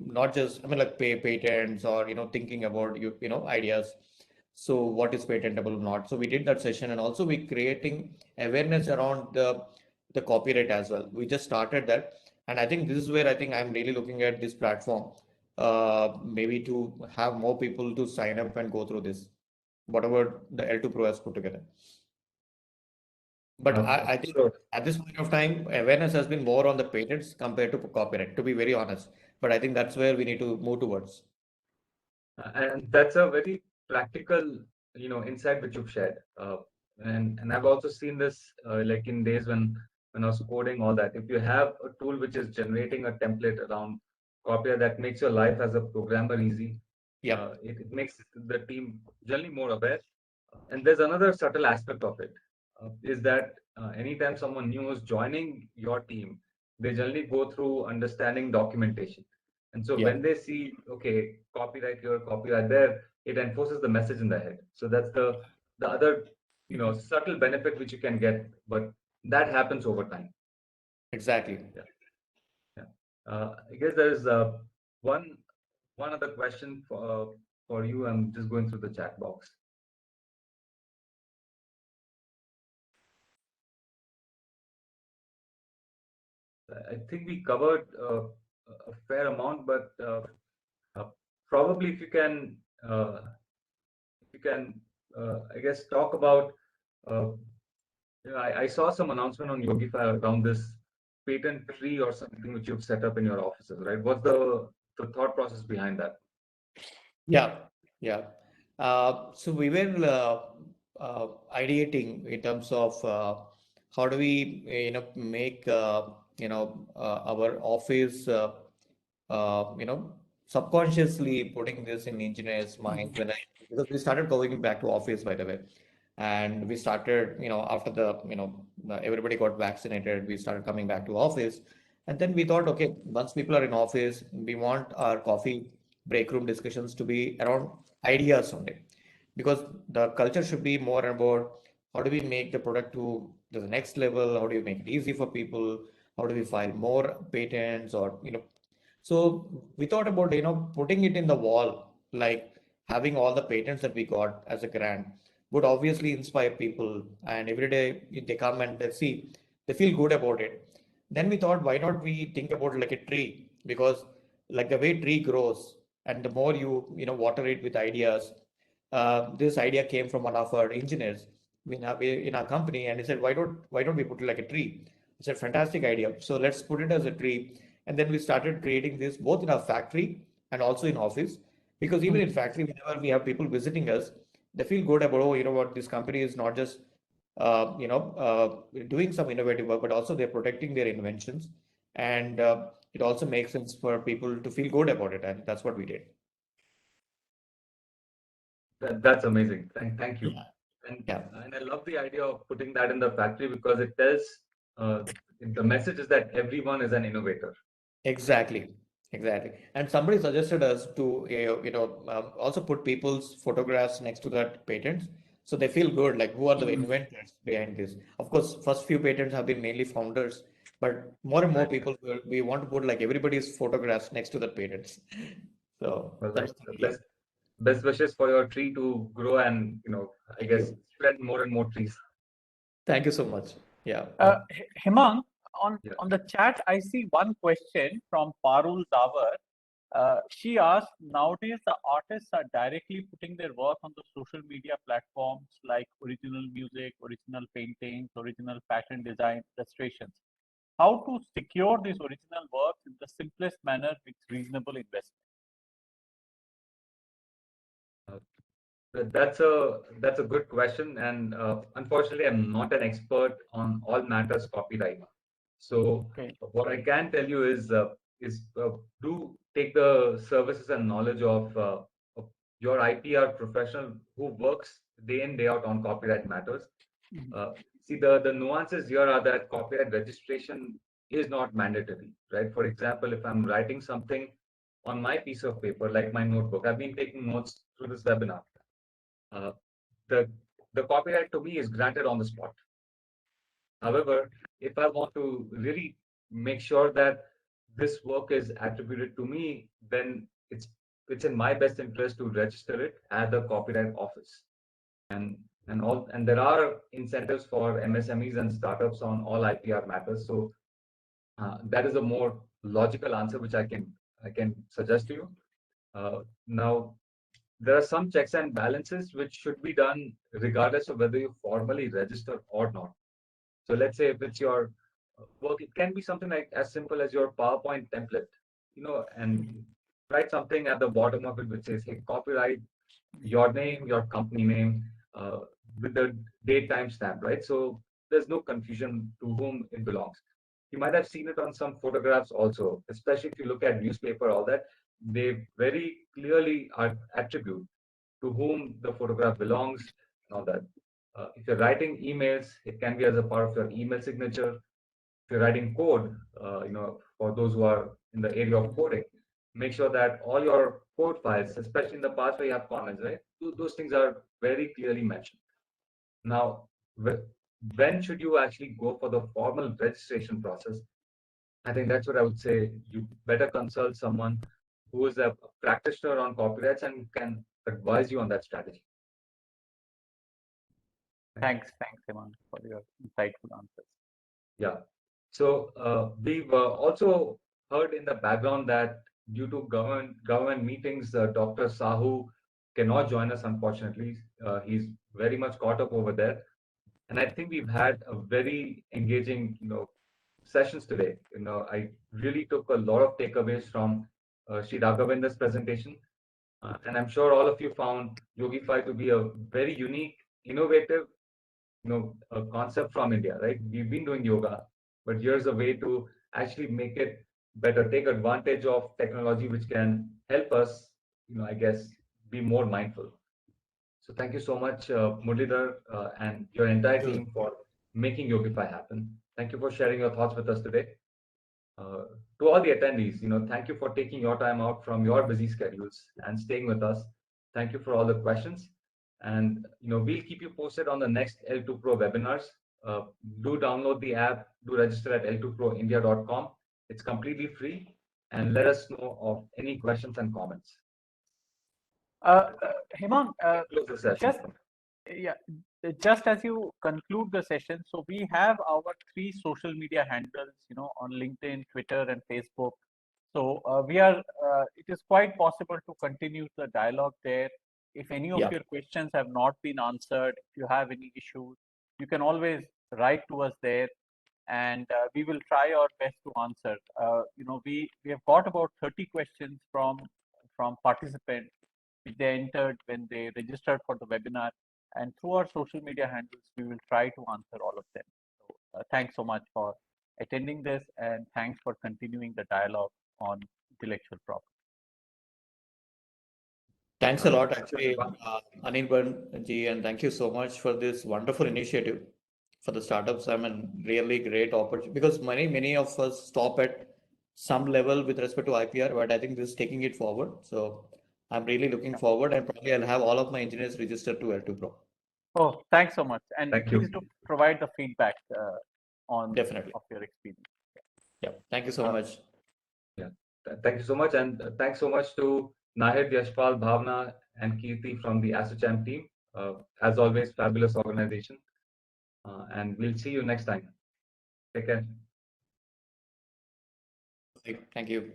not just, I mean, like patents or, thinking about, ideas. So what is patentable or not? So we did that session, and also we creating awareness around the copyright as well. We just started that, and I think this is where I think I'm really looking at this platform, maybe to have more people to sign up and go through this, whatever the L2 Pro has put together. But I think Sure. at this point of time, awareness has been more on the patents compared to copyright, to be very honest. But I think that's where we need to move towards. And that's a very practical, insight which you've shared. And I've also seen this, like in days when I was coding all that. If you have a tool which is generating a template around copy that makes your life as a programmer easy, Yeah. it makes the team generally more aware. And there's another subtle aspect of it, is that anytime someone new is joining your team, they generally go through understanding documentation. And so Yeah. when they see, okay, copyright here, copyright there, it enforces the message in their head. So that's the other, subtle benefit which you can get, but that happens over time. Exactly. Yeah. I guess there's one other question for you. I'm just going through the chat box. I think we covered a fair amount, but probably if you can, I guess, talk about. I saw some announcement on Yogifi around this patent tree or something which you've set up in your offices, right? What's the thought process behind that? Yeah, yeah. So we were ideating in terms of how do we, make our office, subconsciously putting this in engineers' minds because we started going back to office, by the way, and we started, after everybody got vaccinated, we started coming back to office, and then we thought, okay, once people are in office, we want our coffee break room discussions to be around ideas only, because the culture should be more about how do we make the product to to the next level? How do you make it easy for people? How do we file more patents or, so we thought about, putting it in the wall, like having all the patents that we got as a grant would obviously inspire people. And every day they come and they see, they feel good about it. Then we thought, why not we think about like a tree? Because like the way tree grows and the more water it with ideas, this idea came from one of our engineers in our company, and he said, why don't we put it like a tree? It's a fantastic idea. So let's put it as a tree. And then we started creating this both in our factory and also in office. Because even in factory, whenever we have people visiting us, they feel good about, oh, you know what, this company is not just doing some innovative work, but also they're protecting their inventions. And it also makes sense for people to feel good about it. And that's what we did. That's amazing. Thank you. Yeah. And, Yeah. and I love the idea of putting that in the factory because it tells the message is that everyone is an innovator. Exactly. And somebody suggested us to, also put people's photographs next to that patents, so they feel good, like who are the inventors behind this. Of course, first few patents have been mainly founders, but more and more Right. people we want to put like everybody's photographs next to the patents. So Well, that right. was the idea. Best wishes for your tree to grow and I Thank guess you. spread more and more trees. Thank you so much. Yeah. Hemang, on Yeah. the chat, I see one question from Parul Davar. She asked, nowadays the artists are directly putting their work on the social media platforms like original music, original paintings, original pattern design, illustrations. How to secure these original works in the simplest manner with reasonable investment? That's a good question, and unfortunately, I'm not an expert on all matters copyright. So Okay. what I can tell you is do take the services and knowledge of your IPR professional who works day in day out on copyright matters. See, the nuances here are that copyright registration is not mandatory, right? For example, if I'm writing something on my piece of paper, like my notebook, I've been taking notes through this webinar. Uh, the the copyright to me is granted on the spot. However, if I want to really make sure that this work is attributed to me, then it's in my best interest to register it at the Copyright Office. And there are incentives for MSMEs and startups on all IPR matters. So that is a more logical answer which I can suggest to you. Now, there are some checks and balances which should be done regardless of whether you formally register or not. So let's say if it's your work, it can be something like as simple as your PowerPoint template, and write something at the bottom of it which says, hey, copyright your name, your company name, with the date timestamp, right? So there's no confusion to whom it belongs. You might have seen it on some photographs also, especially if you look at newspaper, all that, they very clearly are attribute to whom the photograph belongs and all that. If you're writing emails, it can be as a part of your email signature. If you're writing code, for those who are in the area of coding, make sure that all your code files, especially in the past where you have comments, right? Those things are very clearly mentioned. Now, when should you actually go for the formal registration process? I think that's what I would say. You better consult someone who is a practitioner on copyrights and can advise you on that strategy. Thanks, Hemang, for your insightful answers. Yeah. So we've also heard in the background that due to government meetings, Dr. Sahu cannot join us, unfortunately. He's very much caught up over there. And I think we've had a very engaging, sessions today. I really took a lot of takeaways from Shri Raghavender's presentation. And I'm sure all of you found Yogifi to be a very unique, innovative, a concept from India, right? We've been doing yoga, but here's a way to actually make it better, take advantage of technology which can help us, I guess, be more mindful. So thank you so much, Muralidhar, and your entire team for making Yogifi happen. Thank you for sharing your thoughts with us today. To all the attendees, thank you for taking your time out from your busy schedules and staying with us. Thank you for all the questions. And we'll keep you posted on the next L2 Pro webinars. do download the app, do register at l2proindia.com. It's completely free, and let us know of any questions and comments. Hemang, Close the session. just yeah, just as you conclude the session, so we have our 3 social media handles, on LinkedIn, Twitter, and Facebook. So it is quite possible to continue the dialogue there. If any of Yeah. your questions have not been answered, if you have any issues, you can always write to us there, and we will try our best to answer. We have got about 30 questions from participants which they entered when they registered for the webinar, and through our social media handles, we will try to answer all of them. So thanks so much for attending this, and thanks for continuing the dialogue on intellectual property. Thanks a lot, actually, Anirban ji, and thank you so much for this wonderful initiative for the startups. I mean, really great opportunity, because many of us stop at some level with respect to IPR, but I think this is taking it forward. So I'm really looking forward, and probably I'll have all of my engineers registered to L2 Pro. Oh, thanks so much, and Thank please you. do provide the feedback on Definitely. of your experience. Yeah, thank you so much. Thank you so much, and thanks so much to Nahid, Yashpal, Bhavna, and Kirti from the ASSOCHAM team. As always, fabulous organization. And we'll see you next time. Take care. Thank you.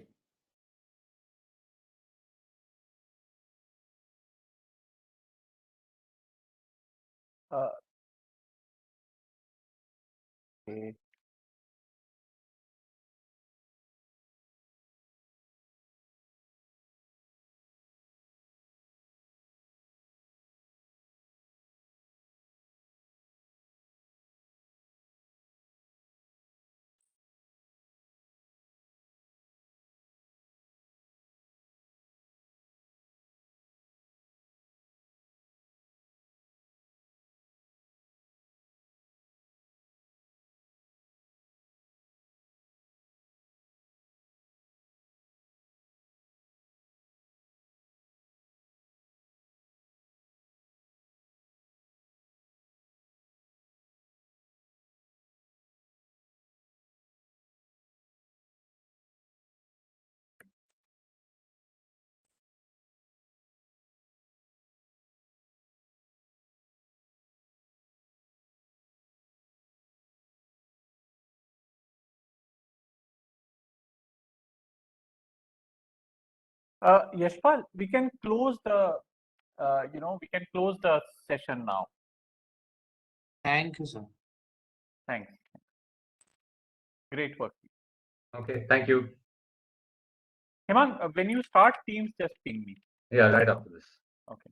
Okay. Yashpal, we can close the session now. Thank you, sir. Thanks. Great work. Okay, thank you. Hemang, when you start Teams, just ping me. Yeah, right after this. Okay.